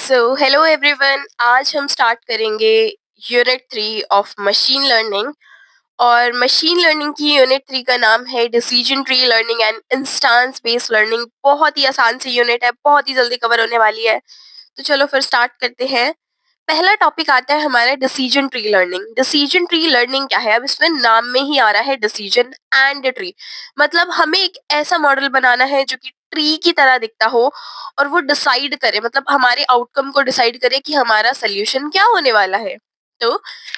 Hello everyone, आज हम start करेंगे यूनिट 3 ऑफ मशीन लर्निंग। और मशीन लर्निंग की यूनिट 3 का नाम है decision tree learning and instance based learning. बहुत ही आसान सी यूनिट है, बहुत ही जल्दी कवर होने वाली है। तो चलो फिर स्टार्ट करते हैं। पहला टॉपिक आता है हमारा decision tree learning. Decision tree learning क्या है? अब इसमें नाम में ही आ रहा है डिसीजन एंड ट्री। मतलब हमें एक ऐसा मॉडल बनाना है जो कि ट्री की तरह दिखता हो और वो डिसाइड करे, मतलब हमारे आउटकम को डिसाइड करे कि हमारा सोल्यूशन क्या होने वाला है। तो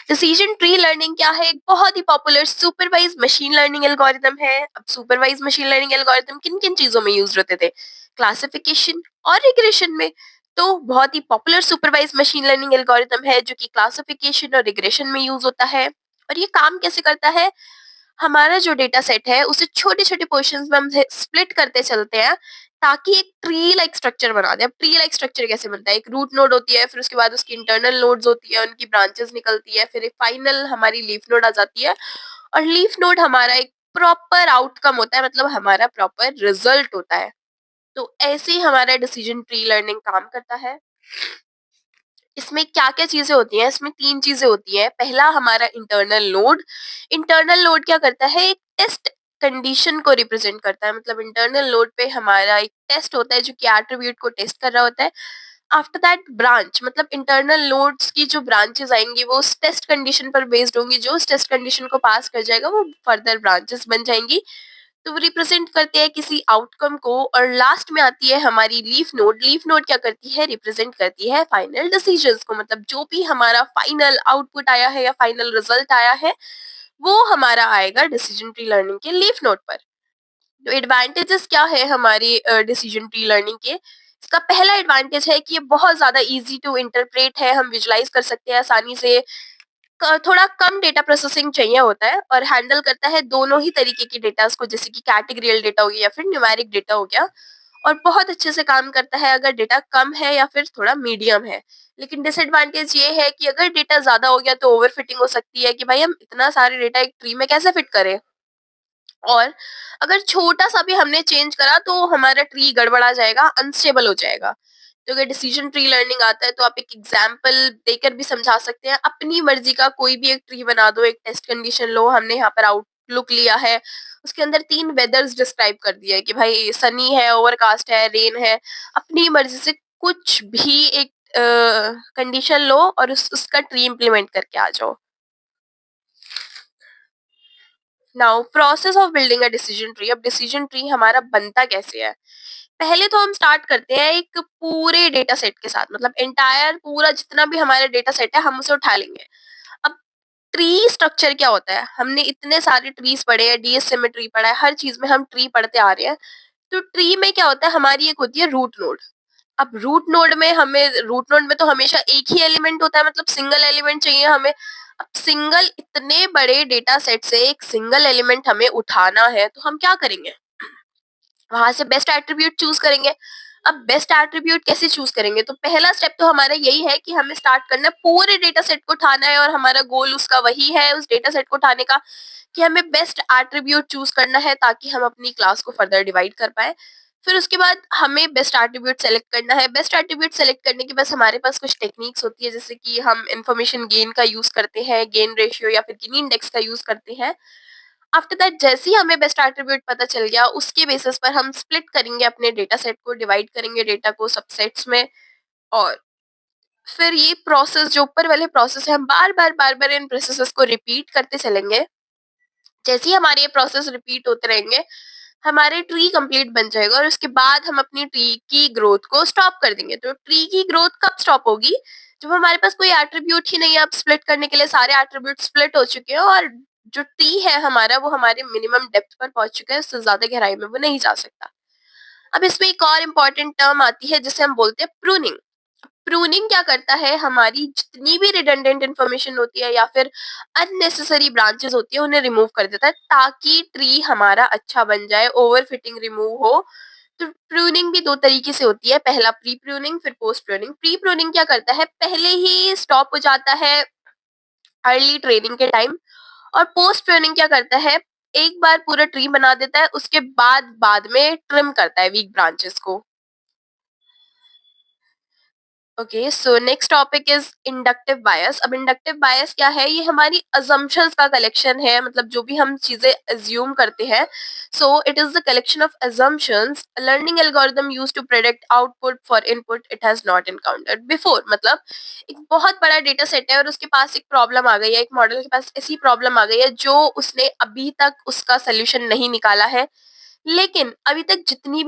डिसीजन ट्री लर्निंग क्या है? एक बहुत ही popular supervise machine learning algorithm है। अब सुपरवाइज मशीन लर्निंग एल्गोरिथम किन किन चीजों में यूज होते थे? क्लासिफिकेशन और रिग्रेशन में। तो बहुत ही popular supervise machine learning algorithm है जो कि क्लासिफिकेशन और रिग्रेशन में यूज होता है। और ये काम कैसे करता है? हमारा जो डेटा सेट है उसे छोटे छोटे पोर्शंस में हम स्प्लिट करते चलते हैं ताकि एक ट्री लाइक स्ट्रक्चर बना दे। अब ट्री लाइक स्ट्रक्चर कैसे बनता है? एक रूट नोड होती है, फिर उसके बाद उसकी इंटरनल नोड्स होती है, उनकी ब्रांचेस निकलती है, फिर एक फाइनल हमारी लीफ नोड आ जाती है। और लीफ नोड हमारा एक प्रॉपर आउटकम होता है, मतलब हमारा प्रॉपर रिजल्ट होता है। तो ऐसे ही हमारा डिसीजन ट्री लर्निंग काम करता है। इसमें क्या-क्या चीज़ें होती हैं? इसमें 3 चीज़ें होती हैं। पहला हमारा इंटरनल लोड। इंटरनल लोड क्या करता है? एक टेस्ट कंडीशन को रिप्रेजेंट करता है। मतलब इंटरनल लोड पे हमारा एक टेस्ट होता है जो कि एट्रीब्यूट को टेस्ट कर रहा होता है। आफ्टर दैट ब्रांच, मतलब इंटरनल लोड्स की जो ब्रांचेस आएंगी वो उस टेस्ट कंडीशन पर बेस्ड होंगी। जो उस टेस्ट कंडीशन को पास कर जाएगा वो फर्दर ब्रांचेस बन जाएंगी। तो वो रिप्रेजेंट करते हैं किसी आउटकम को। और लास्ट में आती है हमारी लीफ नोड। लीफ नोड क्या करती है? रिप्रेजेंट करती है फाइनल डिसीजंस को। मतलब जो भी हमारा फाइनल आउटपुट आया है या फाइनल रिजल्ट आया है वो हमारा आएगा डिसीजन ट्री लर्निंग के लीफ नोड पर। तो एडवांटेजेस क्या है हमारी डिसीजन ट्री लर्निंग के? इसका पहला एडवांटेज है कि ये बहुत ज्यादा इजी टू इंटरप्रेट है। हम विजुलाइज कर सकते हैं आसानी से। थोड़ा कम डेटा प्रोसेसिंग चाहिए होता है और हैंडल करता है दोनों ही तरीके की डेटा को, जैसे कि कैटेगरियल डेटा हो गया या फिर न्यूमेरिक डेटा हो गया। और बहुत अच्छे से काम करता है अगर डेटा कम है या फिर थोड़ा मीडियम है। लेकिन डिसएडवांटेज ये है कि अगर डेटा ज्यादा हो गया तो ओवरफिटिंग हो सकती है कि भाई हम इतना सारे डेटा एक ट्री में कैसे फिट करें। और अगर छोटा सा भी हमने चेंज करा तो हमारा ट्री गड़बड़ा जाएगा, अनस्टेबल हो जाएगा। तो अगर डिसीजन ट्री लर्निंग आता है तो आप एक एग्जाम्पल देकर भी समझा सकते हैं। अपनी मर्जी का कोई भी एक ट्री बना दो। एक टेस्ट कंडीशन लो, हमने यहाँ पर आउटलुक लिया है, उसके अंदर 3 वेदर्स डिस्क्राइब कर दिया है कि भाई सनी है, ओवरकास्ट है, रेन है। अपनी मर्जी से कुछ भी एक कंडीशन लो और उसका ट्री इम्प्लीमेंट करके आ जाओ। Now process of building a decision tree. अब डिसीजन ट्री हमारा बनता कैसे है? पहले तो हम स्टार्ट करते हैं एक पूरे डेटा सेट के साथ। मतलब एंटायर पूरा जितना भी हमारा डेटा सेट है हम उसे उठा लेंगे। अब ट्री स्ट्रक्चर क्या होता है? हमने इतने सारे ट्रीज पढ़े हैं, डीएसए में ट्री पढ़ा है, हर चीज में हम ट्री पढ़ते आ रहे हैं। तो ट्री में क्या होता है? हमारी एक होती है रूट नोड। अब रूट नोड में तो हमेशा एक ही एलिमेंट होता है, मतलब सिंगल एलिमेंट चाहिए हमें। अब सिंगल इतने बड़े डेटा सेट से एक सिंगल एलिमेंट हमें उठाना है तो हम क्या करेंगे? वहां से बेस्ट एट्रीब्यूट चूज करेंगे। अब बेस्ट एट्रीब्यूट कैसे चूज करेंगे? तो पहला स्टेप तो हमारा यही है कि हमें स्टार्ट करना है, पूरे डेटा सेट को उठाना है। और हमारा गोल उसका वही है, उस डेटा सेट को उठाने का, कि हमें बेस्ट एट्रीब्यूट चूज करना है ताकि हम अपनी क्लास को फर्दर डिवाइड कर पाए। फिर उसके बाद हमें बेस्ट एट्रीब्यूट सेलेक्ट करना है। बेस्ट एट्रीब्यूट सेलेक्ट करने के बाद हमारे पास कुछ टेक्निक्स होती है, जैसे कि हम इंफॉर्मेशन गेन का यूज करते हैं, गेन रेशियो या फिर गिनी इंडेक्स का यूज करते हैं। आफ्टर दैट जैसे ही हमें बेस्ट एट्रीब्यूट पता चल गया उसके बेसिस पर हम स्प्लिट करेंगे अपने डेटा सेट को, डिवाइड करेंगे डेटा को सबसेट्स में। और फिर ये प्रोसेस, जो ऊपर वाले प्रोसेस है, हम बार बार इन प्रोसेसेस को रिपीट करते चलेंगे। जैसे ही हमारे ये प्रोसेस रिपीट होते रहेंगे हमारे ट्री कंप्लीट बन जाएगा और उसके बाद हम अपनी ट्री की ग्रोथ को स्टॉप कर देंगे। तो ट्री की ग्रोथ कब स्टॉप होगी? जब हमारे पास कोई एट्रीब्यूट ही नहीं है। अब स्प्लिट करने के लिए सारे एट्रीब्यूट स्प्लिट हो चुके हैं और जो ट्री है हमारा वो हमारे मिनिमम डेप्थ पर पहुंच चुका है, उससे ज्यादा गहराई में वो नहीं जा सकता। अब इसमें एक और इम्पोर्टेंट टर्म आती है जिसे हम बोलते हैं प्रूनिंग। प्रूनिंग क्या करता है? हमारी जितनी भी रिडंडेंट इंफॉर्मेशन होती है या फिर अननेसेसरी ब्रांचेस होती है उन्हें रिमूव कर देता है ताकि ट्री हमारा अच्छा बन जाए, ओवर फिटिंग रिमूव हो। तो प्रूनिंग भी 2 तरीके से होती है, पहला प्री प्रूनिंग, फिर पोस्ट प्रूनिंग। प्री प्रूनिंग क्या करता है? पहले ही स्टॉप हो जाता है अर्ली ट्रेनिंग के टाइम। और पोस्ट प्रूनिंग क्या करता है? एक बार पूरा ट्री बना देता है, उसके बाद बाद में ट्रिम करता है वीक ब्रांचेस को। Okay, so next topic is inductive bias. अब इंडक्टिव बायस क्या है? ये हमारी अजम्पशंस का कलेक्शन है, मतलब जो भी हम चीजें अज्यूम करते हैं। So it is the collection of assumptions learning algorithm use to predict output for input it has not encountered before. मतलब एक बहुत बड़ा डेटा सेट है और उसके पास एक प्रॉब्लम आ गई है, एक मॉडल के पास ऐसी प्रॉब्लम आ गई है जो उसने अभी तक उसका सोल्यूशन नहीं निकाला है। लेकिन अभी तक जितनी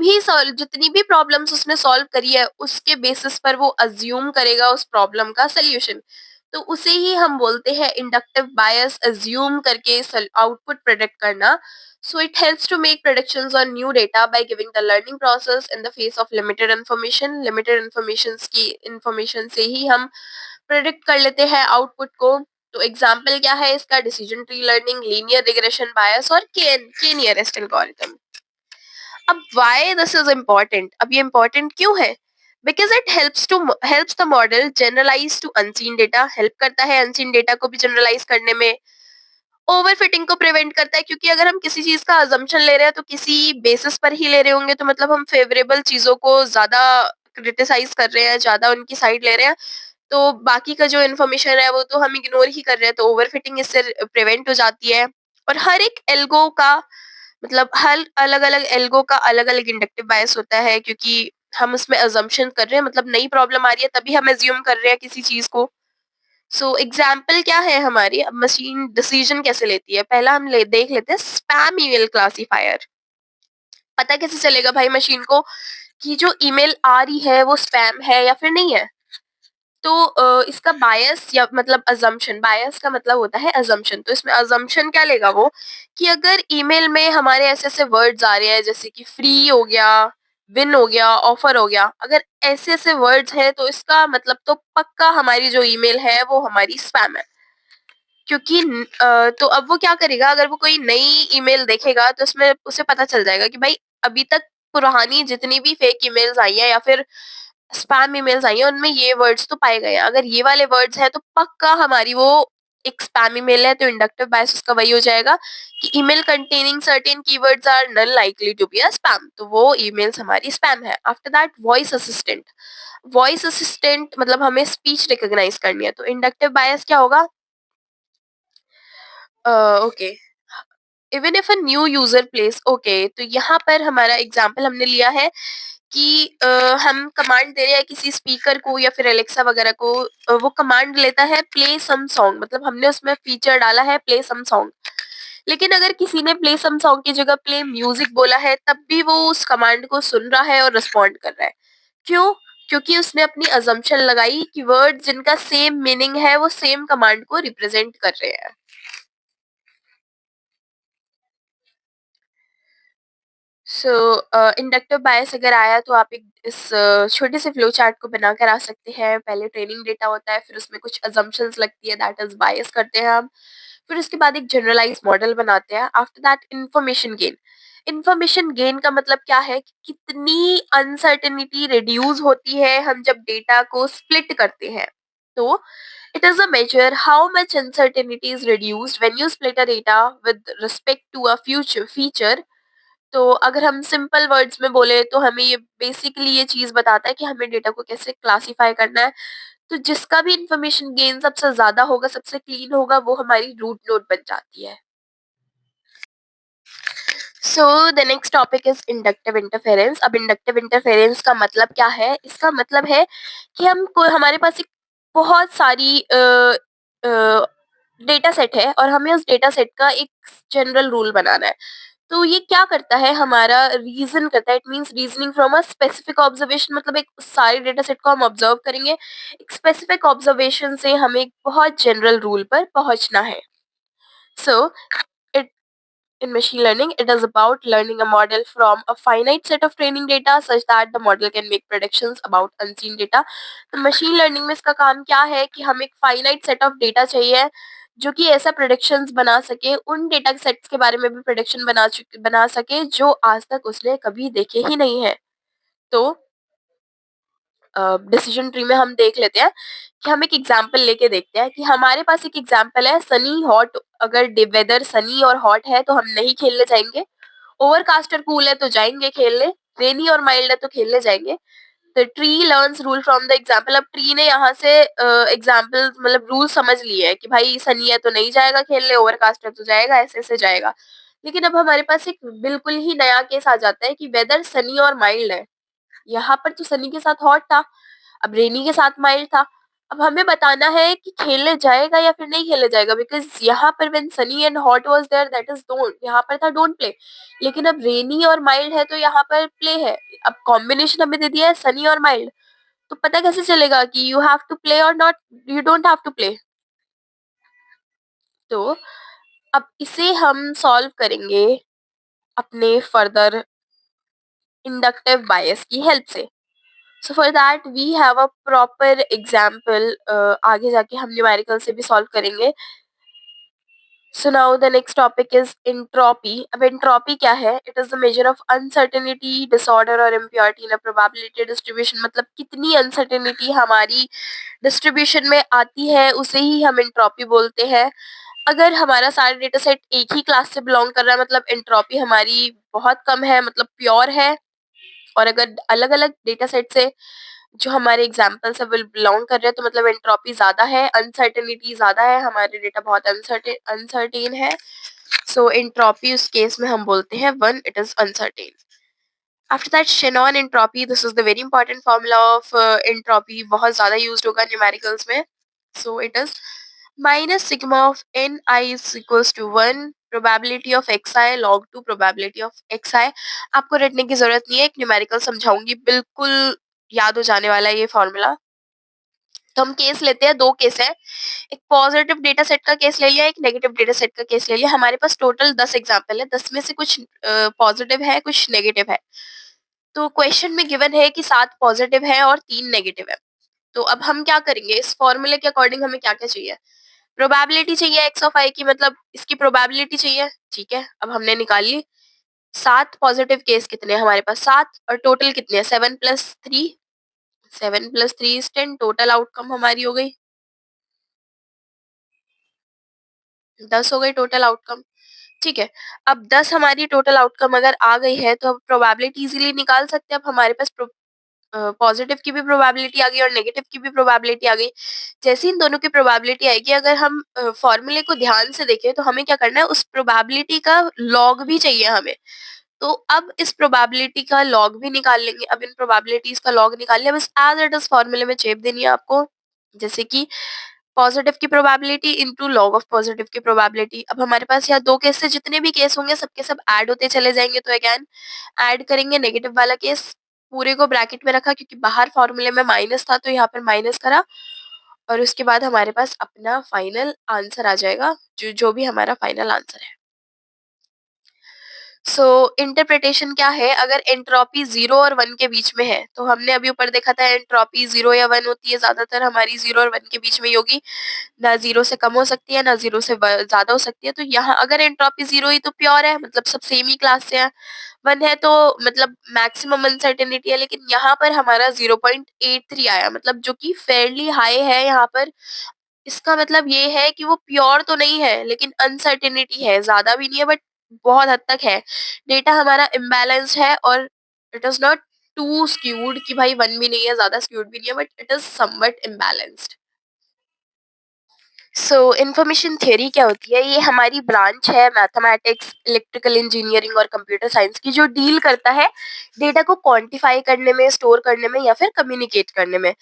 भी प्रॉब्लम्स उसने सॉल्व करी है उसके बेसिस पर वो अज्यूम करेगा उस प्रॉब्लम का सोल्यूशन। तो उसे ही हम बोलते हैं इंडक्टिव बायस, अज्यूम करके आउटपुट प्रेडिक्ट करना। So it helps to make predictions on new data by giving the learning process in the face of limited information से ही हम प्रेडिक्ट कर लेते हैं आउटपुट को। तो एग्जाम्पल क्या है इसका? Decision tree learning, linear regression bias और के नियरेस्ट एल्गोरिथम। अब why this is important? अब ये important क्यों है? Because it helps the model generalize to unseen data, help करता है unseen data को भी generalize करने में। ओवरफिटिंग को प्रिवेंट करता है, क्योंकि अगर हम किसी चीज का अजम्पशन ले रहे हैं तो किसी बेसिस पर ही ले रहे होंगे, तो मतलब हम फेवरेबल चीजों को ज्यादा क्रिटिसाइज कर रहे हैं, ज्यादा उनकी साइड ले रहे हैं, तो बाकी का जो इन्फॉर्मेशन है वो तो हम इग्नोर ही कर रहे हैं। तो ओवरफिटिंग इससे प्रिवेंट हो जाती है। और हर एक एल्गो का मतलब हर अलग अलग एल्गो का अलग अलग इंडक्टिव बायस होता है, क्योंकि हम उसमें अजम्पशन कर रहे हैं, मतलब नई प्रॉब्लम आ रही है तभी हम एज्यूम कर रहे हैं किसी चीज को। सो एग्जाम्पल क्या है हमारी? अब मशीन डिसीजन कैसे लेती है? पहला हम देख लेते हैं स्पैम ईमेल क्लासिफायर। पता कैसे चलेगा भाई मशीन को कि जो ईमेल आ रही है वो स्पैम है या फिर नहीं है? तो इसका बायस या मतलब अजम्पशन, बायस का मतलब होता है अजम्पशन। तो इसमें अजम्पशन क्या लेगा वो कि अगर ईमेल में हमारे ऐसे ऐसे वर्ड्स आ रहे हैं जैसे कि फ्री हो गया, विन हो गया, ऑफर हो गया, अगर ऐसे ऐसे वर्ड्स हैं तो इसका मतलब तो पक्का हमारी जो ईमेल है वो हमारी स्पैम है। क्योंकि तो अब वो क्या करेगा? अगर वो कोई नई ईमेल देखेगा तो उसमें उसे पता चल जाएगा कि भाई अभी तक पुरानी जितनी भी फेक ईमेल्स आई है या फिर स्पैम ईमेल्स आई हैं उनमें ये वर्ड्स तो पाए गए हैं। अगर ये वाले वर्ड्स हैं तो पक्का हमारी वो एक स्पैम ईमेल है। तो इंडक्टिव बायस उसका वही हो जाएगा कि email containing certain keywords are not likely to be a spam, तो वो ईमेल्स हमारी स्पैम है। आफ्टर दैट वॉइस असिस्टेंट मतलब हमें स्पीच रिकॉग्नाइज करनी है, तो इंडक्टिव बायस क्या होगा? Okay, even if a new user place, okay, तो यहाँ पर हमारा एग्जाम्पल हमने लिया है कि हम कमांड दे रहे हैं किसी स्पीकर को या फिर एलेक्सा वगैरह को, वो कमांड लेता है प्ले सम सॉन्ग, मतलब हमने उसमें फीचर डाला है प्ले सम सॉन्ग। लेकिन अगर किसी ने प्ले सम सॉन्ग की जगह प्ले म्यूजिक बोला है तब भी वो उस कमांड को सुन रहा है और रिस्पॉन्ड कर रहा है। क्यों? क्योंकि उसने अपनी अजम्पशन लगाई कि वर्ड जिनका सेम मीनिंग है वो सेम कमांड को रिप्रेजेंट कर रहे हैं। सो इंडक्टिव बायस अगर आया तो आप एक इस छोटे से फ्लो चार्ट को बनाकर आ सकते हैं। पहले ट्रेनिंग डेटा होता है, फिर उसमें कुछ अजम्पशंस लगती है, दैट इज बायस करते हैं हम। फिर उसके बाद एक जनरलाइज मॉडल बनाते हैं। आफ्टर दैट इंफॉर्मेशन गेन का मतलब क्या है कि कितनी अनसर्टेनिटी रिड्यूस होती है हम जब डेटा को स्प्लिट करते हैं। तो it is a major how much uncertainty is reduced when you split a data with respect to a future feature। तो अगर हम सिंपल वर्ड्स में बोले तो हमें ये बेसिकली ये चीज बताता है कि हमें डेटा को कैसे क्लासिफाई करना है। तो जिसका भी इंफॉर्मेशन गेन सबसे ज्यादा होगा, सबसे क्लीन होगा, वो हमारी रूट नोड बन जाती है। So the next topic is inductive interference. अब इंडक्टिव इंटरफेरेंस का मतलब क्या है? इसका मतलब है कि हमारे पास एक बहुत सारी डेटा सेट है और हमें उस डेटा सेट का एक जनरल रूल बनाना है। तो ये क्या करता है? हमारा रीजन करता है। It means reasoning from a specific observation, मतलब एक सारे डेटा सेट को हम ऑब्जर्व करेंगे, एक स्पेसिफिक ऑब्जर्वेशन से हमें एक बहुत जनरल रूल पर पहुंचना है। So it in machine learning, it is about learning a model from a finite set of training data such that the model can make predictions about unseen data। तो machine learning में इसका काम क्या है कि हम एक finite set of data चाहिए जो कि ऐसा predictions बना सके, उन data sets के बारे में भी prediction बना सके जो आज तक उसने कभी देखे ही नहीं है। तो डिसीजन ट्री में हम देख लेते हैं कि हम एक एग्जाम्पल लेके देखते हैं कि हमारे पास एक एग्जाम्पल है सनी हॉट। अगर वेदर सनी और हॉट है तो हम नहीं खेलने जाएंगे। ओवरकास्ट और कूल है तो जाएंगे खेलने। रेनी और माइल्ड है तो खेलने जाएंगे। The tree learns rule from the example. अब ट्री ने यहाँ से एग्जाम्पल मतलब रूल समझ लिए है कि भाई सनी है तो नहीं जाएगा खेलने, ओवरकास्ट है तो जाएगा, ऐसे ऐसे जाएगा। लेकिन अब हमारे पास एक बिल्कुल ही नया केस आ जाता है कि वेदर सनी और माइल्ड है। यहाँ पर तो सनी के साथ हॉट था, अब रेनी के साथ माइल्ड था। अब हमें बताना है कि खेलने जाएगा या फिर नहीं खेलने जाएगा, बिकॉज यहाँ पर when sunny and hot was there that is don't, यहाँ पर था डोंट प्ले। लेकिन अब रेनी और माइल्ड है तो यहाँ पर प्ले है। अब कॉम्बिनेशन हमें दे दिया है सनी और माइल्ड, तो पता कैसे चलेगा कि यू हैव टू प्ले और not, you don't have to play. तो अब इसे हम सॉल्व करेंगे अपने फर्दर इंडक्टिव बायस की हेल्प से। So for that we have a proper example, आगे जाके हम न्यूमेरिकल से भी सॉल्व करेंगे। So now the next topic is entropy. अब एंट्रोपी क्या है? It is the measure of uncertainty, disorder और impurity in a probability distribution. मतलब कितनी अनसर्टेनिटी हमारी डिस्ट्रीब्यूशन में आती है उसे ही हम एंट्रोपी बोलते हैं। अगर हमारा सारा डेटा सेट एक ही क्लास से बिलोंग कर रहा है मतलब एंट्रोपी हमारी बहुत कम है, मतलब प्योर है। और अगर अलग अलग डेटा सेट से जो हमारे एग्जाम्पल से बिलोंग कर रहे हैं तो मतलब एंट्रोपी ज्यादा है, अनसर्टेनिटी ज्यादा है, हमारे डेटा बहुत अनसर्टेन है। सो एंट्रोपी उस केस में हम बोलते हैं when it is uncertain. After that Shannon entropy, this is the very important formula of entropy, बहुत ज्यादा यूज्ड होगा न्यूमेरिकल्स में। So it is minus sigma of n i is equals to 1 probability of x i log 2 probability of x i. आपको रटने की जरूरत नहीं है, एक न्यूमेरिकल समझाऊंगी, बिल्कुल याद हो जाने वाला है ये फॉर्मूला। तो हम केस लेते हैं, दो केस है, एक पॉजिटिव डेटा सेट का केस ले लिया, एक नेगेटिव डेटा सेट का केस ले लिया। हमारे पास टोटल 10 एग्जाम्पल है, 10 में से कुछ पॉजिटिव है कुछ नेगेटिव है। तो क्वेश्चन में गिवन है कि 7 पॉजिटिव है और 3 नेगेटिव है। तो अब हम क्या करेंगे, इस फॉर्मूले के अकॉर्डिंग हमें क्या क्या चाहिए? प्रोबेबिलिटी चाहिए एक्स ऑफ आई की, मतलब इसकी प्रोबेबिलिटी चाहिए। ठीक है, अब हमने निकाल ली। 7 पॉजिटिव केस कितने हैं हमारे पास? 7, और टोटल कितने हैं? 7 + 3, 7 + 3 इज 10। टोटल आउटकम हमारी हो गई 10 हो गई टोटल आउटकम। ठीक है, अब 10 हमारी टोटल आउटकम अगर आ गई है तो अब प्रोबेबिलिटी इजीली निकाल सकते हैं। अब हमारे पास पॉजिटिव की भी प्रोबेबिलिटी आ गई और नेगेटिव की भी प्रोबेबिलिटी आ गई। जैसे इन दोनों की प्रोबेबिलिटी आएगी, अगर हम फॉर्मूले को ध्यान से देखें तो हमें क्या करना है, उस प्रोबेबिलिटी का लॉग भी चाहिए हमें। तो अब इस प्रोबेबिलिटी का लॉग भी निकाल लेंगे। अब इन प्रोबेबिलिटीज का लॉग निकाल लिया, बस एज इट इज फॉर्मूले में चेप देनी है आपको। जैसे कि पॉजिटिव की probability into log of positive की प्रोबेबिलिटी। अब हमारे पास यहाँ दो केस से जितने भी केस होंगे सबके सब ऐड होते चले जाएंगे। तो अगेन ऐड करेंगे, नेगेटिव वाला केस पूरे को ब्रैकेट में रखा क्योंकि बाहर फॉर्मूले में माइनस था तो यहाँ पर माइनस करा, और उसके बाद हमारे पास अपना फाइनल आंसर आ जाएगा, जो जो भी हमारा फाइनल आंसर है। सो इंटरप्रिटेशन क्या है, अगर एंट्रोपी 0 और 1 के बीच में है तो हमने अभी ऊपर देखा था एंट्रोपी 0 या 1 होती है, ज्यादातर हमारी 0 और 1 के बीच में ही होगी, ना 0 से कम हो सकती है ना 0 से ज्यादा हो सकती है। तो यहाँ अगर एंट्रोपी 0 ही तो प्योर है, मतलब सब सेम ही क्लास से है। 1 है तो मतलब मैक्सिमम अनसर्टेनिटी है, लेकिन यहाँ पर हमारा 0.83 आया, मतलब जो कि फेयरली हाई है यहाँ पर। इसका मतलब ये है कि वो प्योर तो नहीं है लेकिन अनसर्टेनिटी है, ज्यादा भी नहीं है बट बहुत हद तक है। डेटा हमारा इम्बैलेंस्ड है और it is not too skewed कि भाई 1 भी नहीं है ज्यादा स्क्यूड भी नहीं है, but it is somewhat imbalanced. So information theory क्या होती है? ये हमारी ब्रांच है मैथमेटिक्स, इलेक्ट्रिकल इंजीनियरिंग और कंप्यूटर साइंस की, जो डील करता है डेटा को क्वांटिफाई करने में, स्टोर करने में या फिर कम्युनिकेट करने में।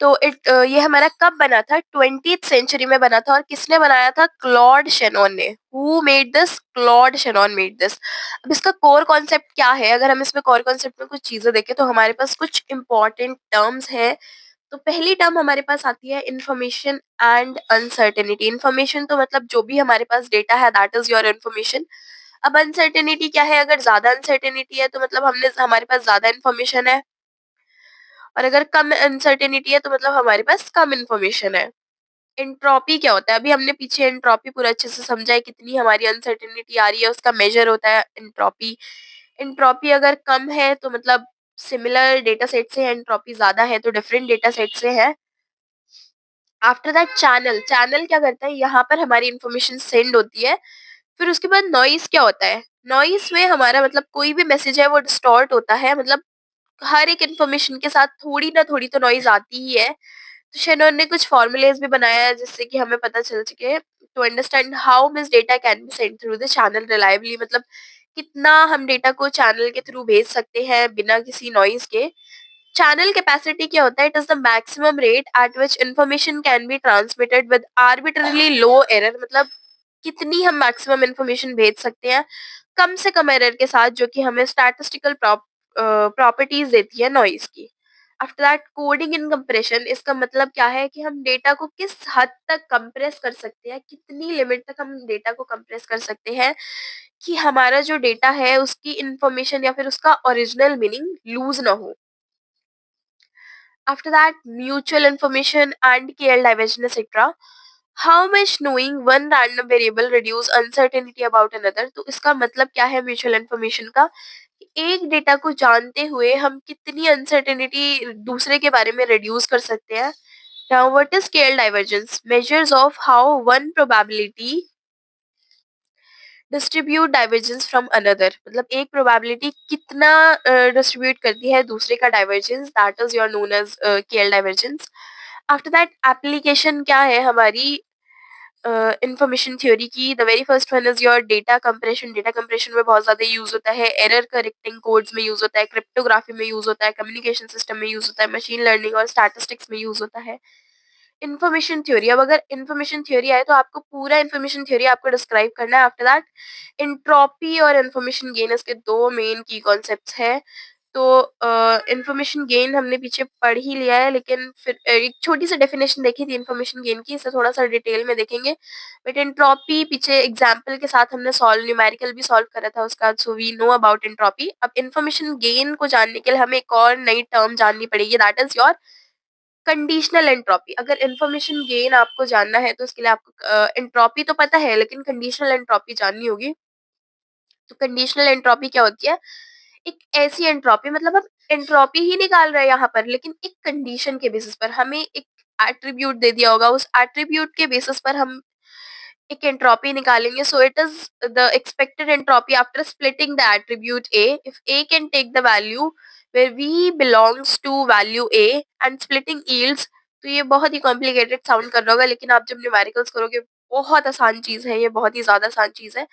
तो ये हमारा कब बना था? 20th सेंचुरी में बना था। और किसने बनाया था? क्लॉड शेनॉन ने। Who made this? Claude Shannon made this. अब इसका कोर कॉन्सेप्ट क्या है? अगर हम इसमें कोर कॉन्सेप्ट में कुछ चीजें देखें तो हमारे पास कुछ इंपॉर्टेंट टर्म्स है। तो पहली टर्म हमारे पास आती है इंफॉर्मेशन एंड अनसर्टेनिटी। इंफॉर्मेशन तो मतलब जो भी हमारे पास डेटा है दैट इज योर इंफॉर्मेशन। अब अनसर्टेनिटी क्या है? अगर ज्यादा अनसर्टेनिटी है तो मतलब हमने हमारे पास ज्यादा इंफॉर्मेशन है, और अगर कम अनसर्टेनिटी है तो मतलब हमारे पास कम इंफॉर्मेशन है। एंट्रोपी क्या होता है? अभी हमने पीछे एंट्रोपी पूरा अच्छे से समझा है, कितनी हमारी अनसर्टेनिटी आ रही है उसका मेजर होता है एंट्रोपी। एंट्रोपी अगर कम है तो मतलब सिमिलर डेटा सेट से है, एंट्रोपी ज्यादा है तो डिफरेंट डेटा सेट से है। आफ्टर दैट चैनल, चैनल क्या करता है? यहाँ पर हमारी इंफॉर्मेशन सेंड होती है। फिर उसके बाद नॉइस क्या होता है? नॉइस में हमारा मतलब कोई भी मैसेज है वो डिस्टॉर्ट होता है, मतलब हर एक इन्फॉर्मेशन के साथ थोड़ी ना थोड़ी तो नॉइज़ आती ही है। तो शेनॉन ने कुछ फॉर्मूलेज़ भी बनाया है जिससे कि हमें पता चल सके to understand how much data can be send through the channel reliably, मतलब कितना हम डेटा को चैनल के थ्रू भेज सकते हैं बिना किसी नॉइज़ के। चैनल कैपेसिटी क्या होता है? It is the maximum rate at which information can be transmitted with arbitrarily low error, मतलब कितनी हम मैक्सिमम इन्फॉर्मेशन भेज सकते हैं कम से कम एरर के साथ, जो कि हमें स्टैटिस्टिकल प्रॉपर्टीज देती है नॉइज की। After that coding in compression, इसका मतलब क्या है कि हम डेटा को किस हद तक कंप्रेस कर सकते हैं, कितनी लिमिट तक हम डेटा को कंप्रेस कर सकते हैं कि हमारा जो डेटा है उसकी इंफॉर्मेशन या फिर उसका ओरिजिनल मीनिंग लूज ना हो। After that, mutual information and KL diversion, etc. How much knowing one random variable reduce uncertainty about another? तो इसका मतलब क्या है म्यूचुअल इन्फॉर्मेशन का? कि एक डेटा को जानते हुए हम कितनी अनसर्टेनिटी दूसरे के बारे में रिड्यूस कर सकते हैं। Now, what is KL divergence? Measures of how one probability distribute divergence from another, मतलब एक प्रोबेबिलिटी कितना डिस्ट्रीब्यूट करती है दूसरे का divergence, that is your known as KL divergence. After that application क्या है हमारी इंफॉर्मेशन थ्योरी की? The very first one is your data compression. Data compression में बहुत ज्यादा यूज होता है, एरर करेक्टिंग कोड्स में यूज होता है, क्रिप्टोग्राफी में यूज होता है, कम्युनिकेशन सिस्टम में यूज होता है, मशीन लर्निंग और स्टैटिस्टिक्स में यूज होता है। इन्फॉर्मेशन थ्योरी, अब अगर इन्फॉर्मेशन थ्योरी आए तो आपको पूरा इन्फॉर्मेशन थ्योरी आपको डिस्क्राइब करना है। आफ्टर दैट एंट्रोपी और इन्फॉर्मेशन गेन, इसके दो मेन की कॉन्सेप्ट्स है। तो इन्फॉर्मेशन गेन हमने पीछे पढ़ ही लिया है, लेकिन फिर एक छोटी सी डेफिनेशन देखी थी इन्फॉर्मेशन गेन की, इसे थोड़ा सा डिटेल में देखेंगे। बट एंट्रोपी पीछे एग्जाम्पल के साथ हमने सॉल्व न्यूमेरिकल भी सॉल्व करा था उसका, so we know about entropy. अब इन्फॉर्मेशन गेन को जानने के लिए हमें एक और नई टर्म जाननी पड़ेगी, that is your conditional entropy. अगर इन्फॉर्मेशन गेन आपको जानना है तो उसके लिए आपको एंट्रोपी तो पता है लेकिन कंडीशनल एंट्रोपी जाननी होगी। तो कंडीशनल एंट्रोपी क्या होती है? एक ऐसी एंट्रोपी, मतलब हम एंट्रोपी ही निकाल रहे हैं यहाँ पर, लेकिन एक कंडीशन के बेसिस पर हमें एक एट्रीब्यूट दे दिया होगा, उस एट्रीब्यूट के बेसिस पर हम एक एंट्रोपी निकालेंगे। So it is the expected entropy after splitting the attribute A, if A can take the value where v belongs to value a and splitting yields। तो ये बहुत ही कॉम्प्लिकेटेड साउंड कर रहा होगा, लेकिन आप जब न्यूमेरिकल्स करोगे बहुत आसान चीज है, ये बहुत ही ज्यादा आसान चीज है।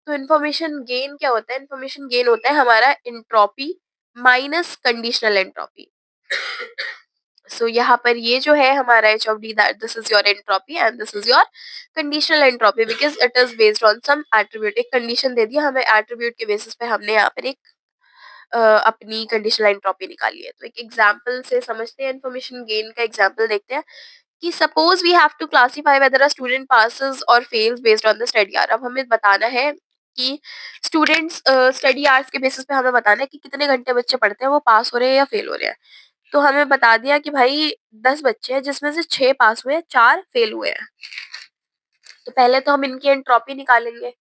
तो इन्फॉर्मेशन गेन क्या होता है? इन्फॉर्मेशन गेन होता है हमारा entropy minus conditional entropy. So यहाँ पर ये जो है हमारा H of D, that this is your entropy and this is your conditional entropy, because it is based on some attribute. एक कंडीशन दे दिया हमें, एट्रीब्यूट के बेसिस पे हमने यहाँ पर एक अपनी कंडीशनल एंट्रोपी निकाली है। तो एक एग्जांपल से समझते हैं, इन्फॉर्मेशन गेन का एग्जांपल देखते हैं कि suppose we have to classify whether a student passes और fails based on the study hour. अब हमें बताना है कि स्टूडेंट्स स्टडी आवर्स के बेसिस पे हमें बताना है कि कितने घंटे बच्चे पढ़ते हैं, वो पास हो रहे हैं या फेल हो रहे हैं। तो हमें बता दिया कि भाई 10 बच्चे हैं जिसमें से 6 पास हुए हैं, 4 फेल हुए हैं। तो पहले तो हम इनकी एंट्रोपी निकालेंगे।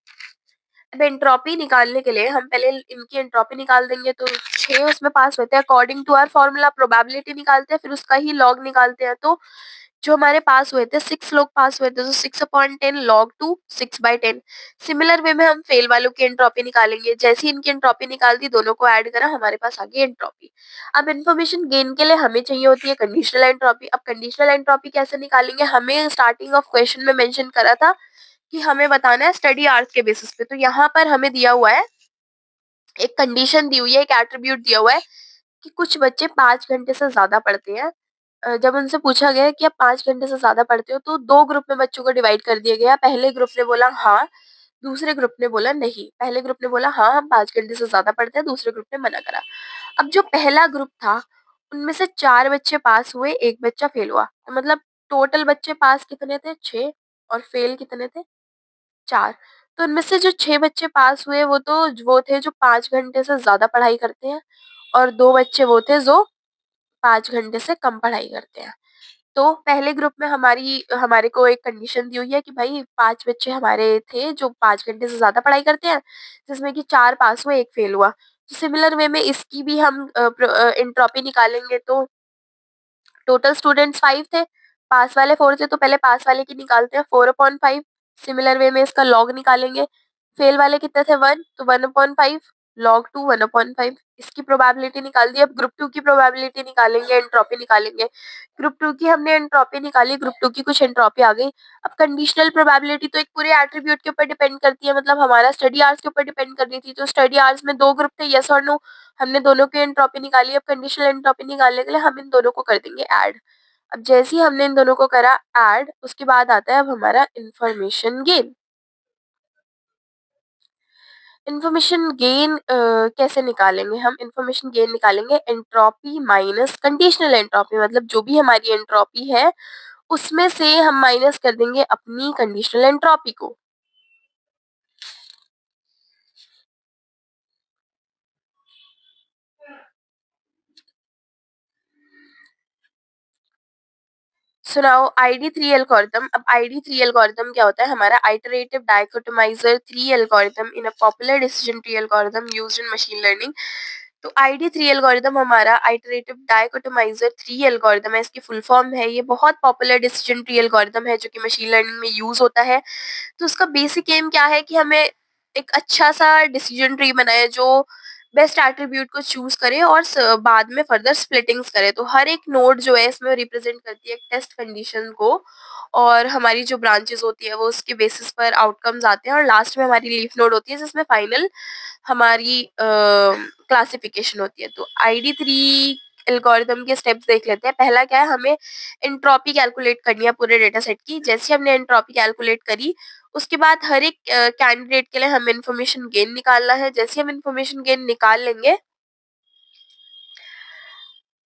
अब एंट्रोपी निकालने के लिए हम पहले इनकी एंट्रोपी निकाल देंगे, तो 6 उसमें पास होते हैं according to our formula, probability निकालते हैं फिर उसका ही लॉग निकालते हैं। तो जो हमारे पास हुए थे 6 लोग पास हुए थे, तो 6/10 log 2 6/10। सिमिलर वे में हम फेल वालों की एंट्रोपी निकालेंगे, जैसे ही इनकी एंट्रोपी निकाल दी दोनों को ऐड करा, हमारे पास आ गई एंट्रोपी। अब इन्फॉर्मेशन गेन के लिए हमें चाहिए होती है कंडीशनल एंट्रोपी। अब कंडीशनल एंट्रोपी कैसे निकालेंगे? हमें स्टार्टिंग ऑफ क्वेश्चन में मेंशन करा था कि हमें बताना है स्टडी आवर्स के बेसिस पे। तो यहाँ पर हमें दिया हुआ है, एक कंडीशन दी हुई है, एक एट्रीब्यूट दिया हुआ है कि कुछ बच्चे 5 घंटे से ज्यादा पढ़ते हैं। जब उनसे पूछा गया कि आप 5 घंटे से ज्यादा पढ़ते हो, तो दो ग्रुप में बच्चों को डिवाइड कर दिया गया। पहले ग्रुप ने बोला हाँ, दूसरे ग्रुप ने बोला नहीं। पहले ग्रुप ने बोला हाँ हम 5 घंटे से ज्यादा पढ़ते हैं, दूसरे ग्रुप ने मना करा। अब जो पहला ग्रुप था उनमें से 4 बच्चे पास हुए, एक बच्चा फेल हुआ, तो मतलब टोटल बच्चे पास कितने थे? 6। और फेल कितने थे? 4। तो इनमें से जो 6 बच्चे पास हुए वो थे जो 5 घंटे से ज्यादा पढ़ाई करते हैं, और 2 बच्चे वो थे जो 5 घंटे से कम पढ़ाई करते हैं। तो पहले ग्रुप में हमारे को एक कंडीशन दी हुई है कि भाई 5 बच्चे हमारे थे जो 5 घंटे से ज्यादा पढ़ाई करते हैं, जिसमें कि 4 पास हुए, एक फेल हुआ। तो सिमिलर वे में इसकी भी हम एंट्रोपी निकालेंगे, तो टोटल स्टूडेंट्स 5 थे, पास वाले 4 थे, तो पहले पास वाले की निकालते हैं, 4/5। सिमिलर वे में इसका लॉग निकालेंगे। फेल वाले कितने थे? 1, तो 1/5। log 2 1/5। इसकी प्रोबेबिलिटी निकाल दी। अब ग्रुप 2 की प्रोबेबिलिटी निकालेंगे, एंट्रोपी निकालेंगे। ग्रुप 2 की हमने एंट्रोपी निकाली, ग्रुप 2 की कुछ एंट्रोपी आ गई। अब कंडीशनल प्रोबेबिलिटी तो एक पूरे एट्रीब्यूट के ऊपर डिपेंड करती है, मतलब हमारा स्टडी आवर्स के ऊपर डिपेंड कर रही थी। तो स्टडी आवर्स में 2 ग्रुप थे, यस और नो। हमने दोनों की एंट्रोपी निकाली। अब कंडीशनल एंट्रोपी निकालने के लिए हम इन दोनों को कर देंगे ऐड। अब जैसे ही हमने इन दोनों को करा ऐड, उसके बाद आता है अब हमारा इंफॉर्मेशन गेन। इन्फॉर्मेशन गेन कैसे निकालेंगे हम? इन्फॉर्मेशन गेन निकालेंगे एंट्रोपी माइनस कंडीशनल एंट्रोपी, मतलब जो भी हमारी एंट्रोपी है उसमें से हम माइनस कर देंगे अपनी कंडीशनल एंट्रोपी को। So now ID3 algorithm. अब ID3 एल्गोरिथम क्या होता है? हमारा iterative dichotomiser 3 algorithm in a popular decision tree algorithm used in machine learning. तो ID3 एल्गोरिथम हमारा आइटरेटिव डाइकोटोमाइजर 3 एल्गोरिथम है, इसकी फुल फॉर्म है। ये बहुत पॉपुलर डिसीजन ट्री एल्गोरिथम है जो कि मशीन लर्निंग में यूज होता है। तो उसका बेसिक एम क्या है कि हमें एक अच्छा सा डिसीजन ट्री बनाए जो बेस्ट एट्रीब्यूट को चूज करे और बाद में फर्दर स्प्लिटिंग्स करे। तो हर एक नोड जो है इसमें रिप्रेजेंट करती है एक टेस्ट कंडीशन को, और हमारी जो ब्रांचेस होती है वो उसके बेसिस पर आउटकम्स आते हैं, और लास्ट में हमारी लीफ नोड होती है जिसमें फाइनल हमारी क्लासिफिकेशन होती है। तो ID3 एल्गोरिथम के स्टेप्स देख लेते हैं। पहला क्या है? हमें एंट्रोपी कैलकुलेट करनी है पूरे डेटा सेट की। जैसे हमने एंट्रोपी कैलकुलेट करी, उसके बाद हर एक कैंडिडेट के लिए हमें इन्फॉर्मेशन गेन निकालना है। जैसे हम इन्फॉर्मेशन गेन निकाल लेंगे,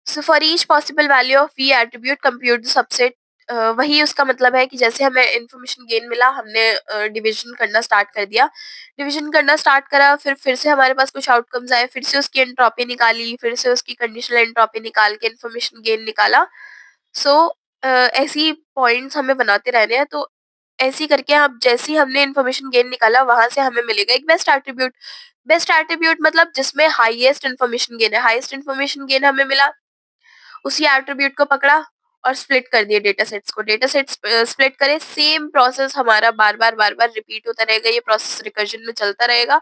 so for each possible value of V attribute compute the subset. वही उसका मतलब है कि जैसे हमें इन्फॉर्मेशन गेन मिला, हमने डिवीजन करना स्टार्ट कर दिया। डिवीजन करना स्टार्ट करा, फिर से हमारे पास कुछ आउटकम्स आए, फिर से उसकी एंट्रोपी निकाली, फिर से उसकी कंडीशनल एंट्रोपी निकाल के इन्फॉर्मेशन गेन निकाला। सो ऐसी पॉइंट्स हमें बनाते रहने हैं। तो ऐसे ही करके अब जैसे ही हमने इन्फॉर्मेशन गेन निकाला, वहां से हमें मिलेगा एक बेस्ट एट्रीब्यूट। बेस्ट एट्रीब्यूट मतलब जिसमें हाईएस्ट इन्फॉर्मेशन गेन है। हाईएस्ट इन्फॉर्मेशन गेन हमें मिला, उसी एट्रीब्यूट को पकड़ा और स्प्लिट कर दिए डेटा सेट्स को। डेटा सेट्स स्प्लिट करे, सेम प्रोसेस हमारा बार बार रिपीट होता रहेगा। ये प्रोसेस रिकर्जन में चलता रहेगा,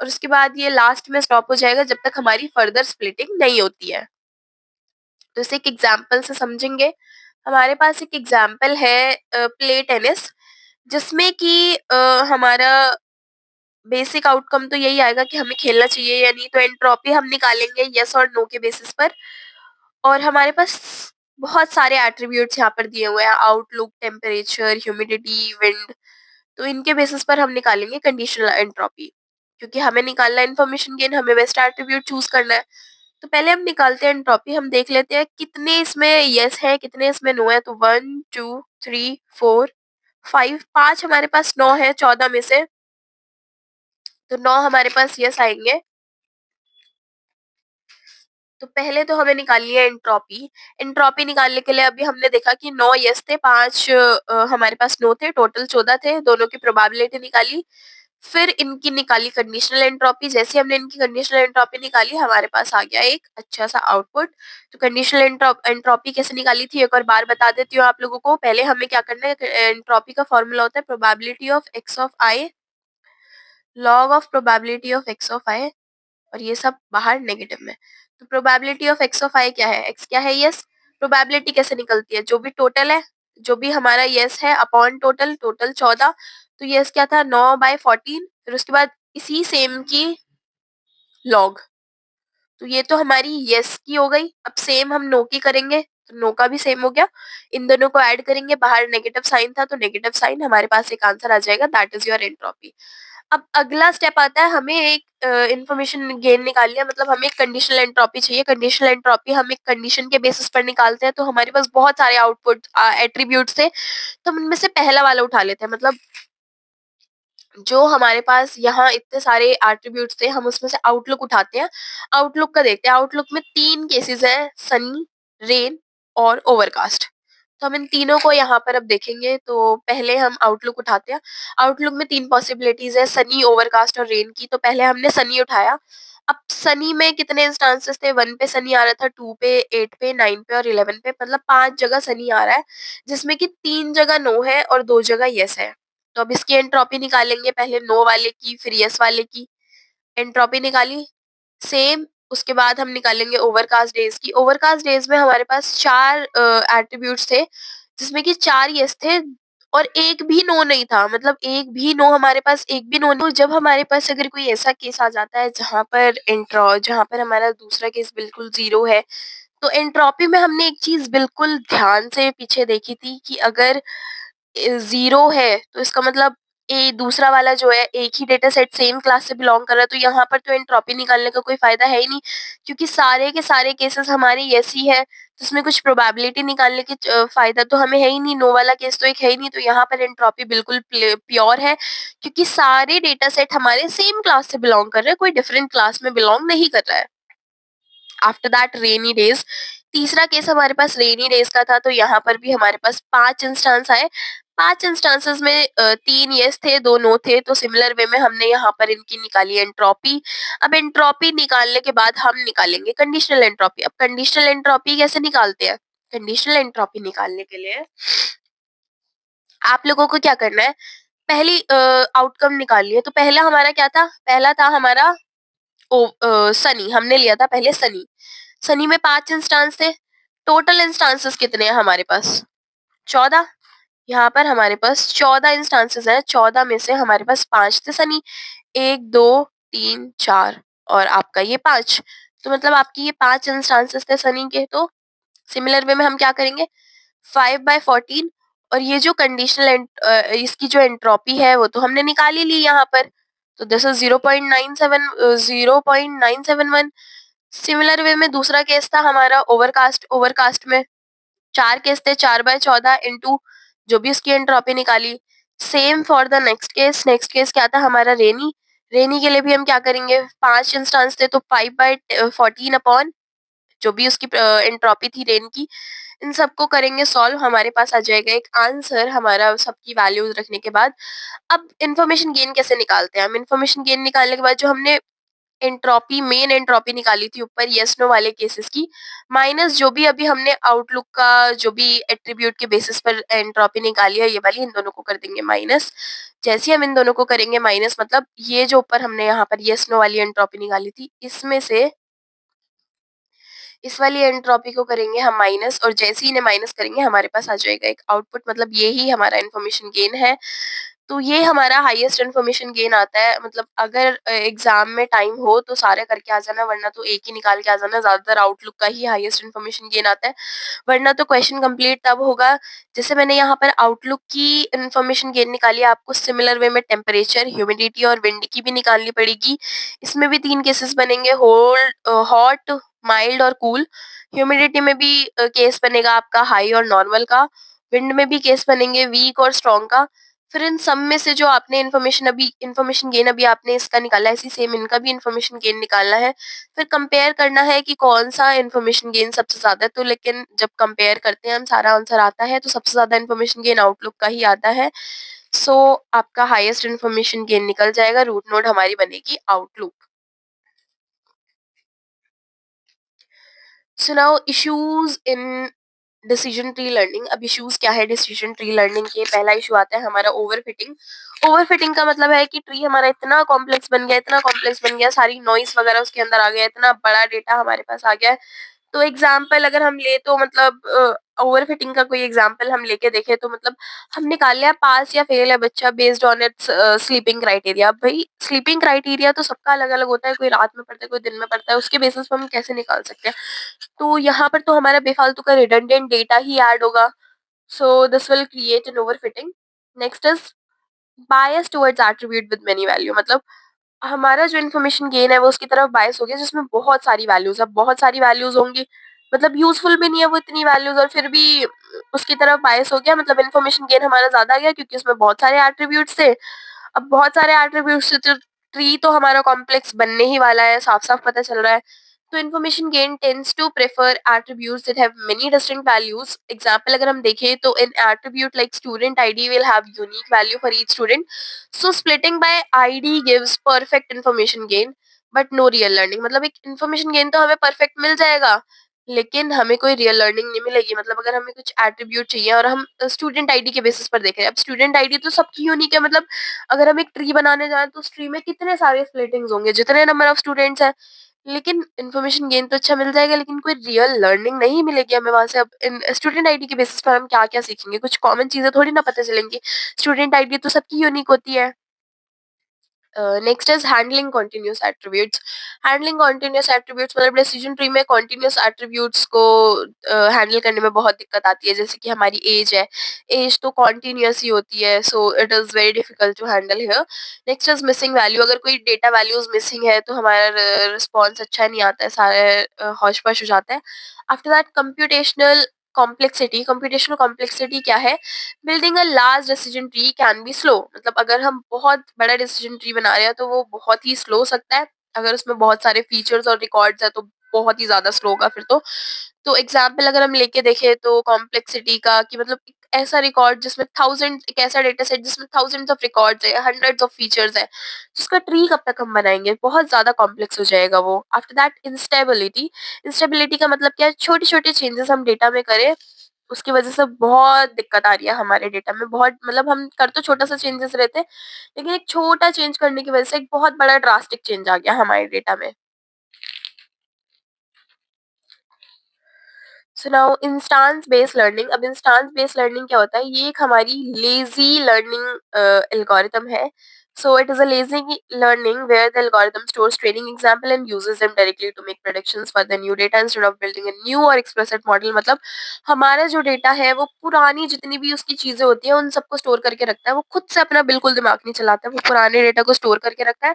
और उसके बाद ये लास्ट में स्टॉप हो जाएगा जब तक हमारी फर्दर स्प्लिटिंग नहीं होती है। तो इसे एक एग्जाम्पल से समझेंगे। हमारे पास एक एग्जाम्पल है प्ले टेनिस, जिसमें कि हमारा बेसिक आउटकम तो यही आएगा कि हमें खेलना चाहिए या नहीं। तो एंट्रोपी हम निकालेंगे यस और नो के बेसिस पर, और हमारे पास बहुत सारे एट्रीब्यूट्स यहाँ पर दिए हुए हैं, आउटलुक, टेम्परेचर, ह्यूमिडिटी, विंड। तो इनके बेसिस पर हम निकालेंगे कंडीशनल एंट्रोपी, क्योंकि हमें निकालना है इन्फॉर्मेशन गेन, हमें बेस्ट एट्रीब्यूट चूज करना है। तो पहले हम निकालते हैं एंट्रोपी। हम देख लेते हैं कितने इसमें यस है, कितने इसमें नो है। तो 1 2 3 4 5, 5 हमारे पास नो है 14 में से। तो 9 हमारे पास यस आएंगे। तो पहले तो हमें निकालनी है एंट्रोपी। एंट्रोपी निकालने के लिए अभी हमने देखा कि 9 यस थे, 5 हमारे पास नो थे, टोटल 14 थे। दोनों की प्रोबेबिलिटी निकाली, फिर इनकी निकाली कंडीशनल एंट्रोपी। जैसे हमने इनकी कंडीशनल एंट्रोपी निकाली, हमारे पास आ गया एक अच्छा सा आउटपुट। तो कंडीशनल एंट्रोपी कैसे निकाली थी एक और बार बता देती हूँ आप लोगों को। पहले हमें क्या करना है, एंट्रोपी का फॉर्मूला होता है probability of x of i, log of probability of x of i, और ये सब बाहर नेगेटिव में। तो probability of x of i क्या है? एक्स क्या है? यस। प्रोबेबिलिटी कैसे निकलती है? जो भी टोटल है, जो भी हमारा यस है अपॉन टोटल, टोटल 14। तो यस क्या था? 9/14। फिर उसके बाद इसी सेम की लॉग। तो ये तो हमारी यस की हो गई। अब सेम हम नो की करेंगे, तो नो का भी सेम हो गया। इन दोनों को ऐड करेंगे, बाहर नेगेटिव साइन था तो नेगेटिव साइन, हमारे पास एक आंसर आ जाएगा, दैट इज योर एंट्रोपी। अब अगला स्टेप आता है, हमें एक इंफॉर्मेशन गेन निकालनी है, मतलब हमें एक कंडीशनल एंट्रोपी चाहिए। कंडीशनल एंट्रोपी हम एक कंडीशन के बेसिस पर निकालते हैं। तो हमारे पास बहुत सारे आउटपुट एट्रीब्यूट्स थे, तो हम इनमें से पहला वाला उठा लेते हैं। मतलब जो हमारे पास यहाँ इतने सारे एट्रीब्यूट्स थे, हम उसमें से आउटलुक उठाते हैं। आउटलुक का देखते हैं। आउटलुक में 3 केसेस है, सनी, रेन और ओवरकास्ट। तो हम इन तीनों को यहाँ पर अब देखेंगे। तो पहले हम आउटलुक उठाते हैं। आउटलुक में 3 पॉसिबिलिटीज है, सनी, ओवरकास्ट और रेन की। तो पहले हमने सनी उठाया। अब सनी में कितने इंस्टांसेस थे? 1 पे सनी आ रहा था, 2 पे, 8 पे, 9 पे और 11 पे, मतलब 5 जगह सनी आ रहा है, जिसमें कि 3 जगह नो है और 2 जगह यस है। तो अब इसकी एंट्रोपी निकालेंगे, पहले नो वाले की फिर यस वाले की। एंट्रोपी निकाली, सेम उसके बाद हम निकालेंगे ओवरकास्ट डेज की। ओवरकास्ट डेज में हमारे पास 4 एट्रिब्यूट्स थे, जिसमें कि 4 येस थे और एक भी नो नहीं था। मतलब एक भी नो, हमारे पास एक भी नो नहीं। तो जब हमारे पास अगर कोई ऐसा केस आ जाता है जहाँ पर हमारा दूसरा केस बिल्कुल 0 है, तो एंट्रोपी में हमने एक चीज़ बिल्कुल ध्यान से पीछे देखी थी कि अगर 0 है तो इसका मतलब दूसरा वाला जो है एक ही डेटा सेट सेम क्लास से बिलोंग कर रहा है, तो यहाँ पर तो एंट्रोपी निकालने का कोई फायदा है ही नहीं, क्योंकि सारे के सारे केसेस हमारे यस ही है। तो इसमें कुछ प्रोबेबिलिटी निकालने की फायदा तो हमें है ही नहीं, नो वाला केस तो एक है ही नहीं। तो यहाँ पर एंट्रोपी बिल्कुल प्योर है, क्योंकि सारे डेटा सेट हमारे सेम क्लास से बिलोंग कर रहे हैं, कोई डिफरेंट क्लास में बिलोंग नहीं कर रहा है। आफ्टर दैट रेनी डेज, तीसरा केस हमारे पास रेनी डेज का था। तो यहाँ पर भी हमारे पास 5 इंस्टांस आए। 5 इंस्टांसेस में 3 यस थे, 2 नो थे। तो सिमिलर वे में हमने यहाँ पर इनकी निकाली एंट्रोपी। अब एंट्रोपी निकालने के बाद हम निकालेंगे कंडीशनल एंट्रोपी। अब कंडीशनल एंट्रोपी कैसे निकालते हैं? कंडीशनल एंट्रोपी निकालने के लिए आप लोगों को क्या करना है, पहली आउटकम निकालनी है। तो पहला हमारा क्या था? पहला था हमारा सनी। हमने लिया था पहले सनी। सनी में 5 इंस्टांस थे। टोटल इंस्टांसेस कितने हैं हमारे पास? 14। यहाँ पर हमारे पास 14 इंस्टांसेस हैं। 14 में से हमारे पास 5 थे सनी। 1, 2, 3, 4 और आपका ये 5। तो मतलब आपकी ये 5 इंस्टांसेस थे सनी के। तो सिमिलर वे में हम क्या करेंगे, 5/14। और ये जो इसकी जो एंट्रोपी है वो तो हमने निकाल ही ली यहाँ पर। तो दिस इज 0.971। सिमिलर वे में दूसरा केस था हमारा ओवरकास्ट। ओवरकास्ट में 4 केस थे, 4/14 इंटू जो भी उसकी एंट्रोपी निकाली। Same for the next case. Next case क्या था हमारा? रेनी। रेनी के लिए भी हम क्या करेंगे, 5 इंस्टांस थे तो 5/14 अपॉन जो भी उसकी एंट्रोपी थी रेन की। इन सबको करेंगे सॉल्व, हमारे पास आ जाएगा एक आंसर हमारा सबकी वैल्यूज रखने के बाद। अब इंफॉर्मेशन गेन कैसे निकालते हैं हम? इंफॉर्मेशन गेन निकालने के बाद जो हमने एंट्रोपी, मेन एंट्रोपी निकाली थी ऊपर यस नो वाले केसेस की, माइनस जो भी अभी हमने आउटलुक का जो भी एट्रीब्यूट के बेसिस पर एंट्रोपी निकाली है ये वाली, इन दोनों को कर देंगे माइनस। जैसे ही हम इन दोनों को करेंगे माइनस, मतलब ये जो ऊपर हमने यहाँ पर यस नो वाली एंट्रोपी निकाली थी, इसमें से इस वाली एंट्रोपी को करेंगे हम माइनस, और जैसे ही इन्हें माइनस करेंगे हमारे पास आ जाएगा एक आउटपुट। मतलब ये ही हमारा इन्फॉर्मेशन गेन है। तो ये हमारा हाईएस्ट इन्फॉर्मेशन गेन आता है। मतलब अगर एग्जाम में टाइम हो तो सारे करके आ जाना, वरना तो एक ही निकाल के आ जाना। ज्यादातर आउटलुक का ही हाईएस्ट इन्फॉर्मेशन गेन आता है, वरना तो क्वेश्चन कंप्लीट तब होगा। जैसे मैंने यहाँ पर आउटलुक की इन्फॉर्मेशन गेन निकाली, आपको सिमिलर वे में टेम्परेचर, ह्यूमिडिटी और विंड की भी निकालनी पड़ेगी। इसमें भी 3 केसेस बनेंगे, होल्ड, हॉट, माइल्ड और कूल। ह्यूमिडिटी में भी केस बनेगा आपका हाई और नॉर्मल का। विंड में भी केस बनेंगे वीक और स्ट्रॉन्ग का। फिर इन सब में से जो आपने इन्फॉर्मेशन गेन अभी आपने इसका निकाला है, इसी सेम इनका भी इन्फॉर्मेशन गेन निकालना है। फिर कंपेयर करना है कि कौन सा इन्फॉर्मेशन गेन सबसे ज्यादा है। तो लेकिन जब कंपेयर करते हैं हम, सारा आंसर आता है तो सबसे ज्यादा इन्फॉर्मेशन गेन आउटलुक का ही आता है। सो आपका हाईएस्ट इन्फॉर्मेशन गेन निकल जाएगा। रूट नोड हमारी बनेगी outlook. So now issues in decision tree learning. अब इश्यूज क्या है डिसीजन ट्री लर्निंग के? पहला इशू आता है हमारा ओवरफिटिंग। ओवरफिटिंग का मतलब है कि ट्री हमारा इतना कॉम्प्लेक्स बन गया, इतना कॉम्प्लेक्स बन गया, सारी नॉइस वगैरह उसके अंदर आ गया, इतना बड़ा डेटा हमारे पास आ गया है। तो एग्जाम्पल अगर हम ले तो मतलब ओवरफिटिंग का कोई एग्जाम्पल हम लेके देखें तो मतलब हम निकाल लिया पास या फेल है बच्चा based on it's sleeping criteria. भाई स्लीपिंग क्राइटेरिया तो सबका अलग अलग होता है, कोई रात में पढ़ता है कोई दिन में पढ़ता है, उसके बेसिस पर हम कैसे निकाल सकते हैं? तो यहाँ पर तो हमारा बेफालतू का रिडंडेंट डेटा ही ऐड होगा। So this will create an overfitting. Next is bias towards attribute with many value. मतलब हमारा जो इन्फॉर्मेशन गेन है वो उसकी तरफ बायस हो गया, जिसमें बहुत सारी वैल्यूज, अब बहुत सारी वैल्यूज होंगी, मतलब यूजफुल भी नहीं है वो इतनी वैल्यूज, और फिर भी उसकी तरफ बायस हो गया। मतलब इन्फॉर्मेशन गेन हमारा ज्यादा आ गया क्योंकि उसमें बहुत सारे एट्रीब्यूट्स थे। अब बहुत सारे एट्रीब्यूट्स से तो ट्री तो हमारा कॉम्प्लेक्स बनने ही वाला है, साफ साफ पता चल रहा है। तो information gain tends to prefer attributes that have many distinct values. Example अगर हम देखें तो an attribute like student ID will have unique value for each student. So splitting by ID gives perfect information gain but no real learning. मतलब एक information gain तो हमें perfect मिल जाएगा, लेकिन हमें कोई रियल लर्निंग नहीं मिलेगी। मतलब अगर हमें कुछ एट्रीब्यूट चाहिए और हम स्टूडेंट आईडी के बेसिस पर देख रहे हैं, अब स्टूडेंट आईडी तो सबकी यूनिक है। मतलब अगर हम एक ट्री बनाने जाएं तो उस ट्री में कितने सारे स्प्लिटिंग्स होंगे, जितने नंबर ऑफ स्टूडेंट्स हैं। लेकिन इन्फॉर्मेशन गेन तो अच्छा मिल जाएगा, लेकिन कोई रियल लर्निंग नहीं मिलेगी हमें वहां से। अब इन स्टूडेंट आईडी के बेसिस पर हम क्या क्या सीखेंगे, कुछ कॉमन चीजें थोड़ी ना पता चलेंगी। स्टूडेंट आईडी तो सबकी यूनिक होती है। Next is handling continuous attributes. Handling continuous attributes मतलब डिसीजन ट्री में कॉन्टिन्यूस एट्रीब्यूट्स को हैंडल करने में बहुत दिक्कत आती है। जैसे कि हमारी एज है, एज तो कॉन्टिन्यूस ही होती है, so it is very difficult to handle here. Next is missing value. अगर कोई डेटा वैल्यूज मिसिंग है तो हमारा रिस्पॉन्स अच्छा नहीं आता है, सारे हौश पौश हो जाता है। After that computational complexity. Computational complexity क्या है? Building a large decision tree can be slow. मतलब अगर हम बहुत बड़ा डिसीजन ट्री बना रहे हैं तो वो बहुत ही स्लो हो सकता है। अगर उसमें बहुत सारे फीचर्स और रिकॉर्ड्स है तो बहुत ही ज्यादा स्लो होगा फिर तो एग्जाम्पल अगर हम लेके देखें तो कॉम्प्लेक्सिटी का कि मतलब एक ऐसा रिकॉर्ड जिसमें थाउजेंड, एक ऐसा डेटा सेट जिसमें थाउजेंड्स ऑफ रिकॉर्ड्स है, हंड्रेड्स ऑफ फीचर्स है, तो उसका ट्री कब तक हम बनाएंगे? बहुत ज्यादा कॉम्प्लेक्स हो जाएगा वो। After that instability. इंस्टेबिलिटी का मतलब क्या है? छोटे छोटे चेंजेस हम डेटा में करें, उसकी वजह से बहुत दिक्कत आ रही है हमारे डेटा में। बहुत मतलब हम कर तो छोटा सा चेंजेस रहते हैं, लेकिन एक छोटा चेंज करने की वजह से एक बहुत बड़ा ड्रास्टिक चेंज आ गया हमारे डेटा में। So now instance based learning. अब इंस्टांस बेस्ड लर्निंग क्या होता है? ये एक हमारी लेजी लर्निंग एल्गोरिथम है। So it is a lazy learning where the algorithm stores training example and uses them directly to make predictions for the new data instead of building a new और explicit model. मतलब हमारा जो data है वो पुरानी जितनी भी उसकी चीजें होती है उन सबको स्टोर करके रखता है। वो खुद से अपना बिल्कुल दिमाग नहीं चलाता है, वो पुराने डेटा को स्टोर करके रखता है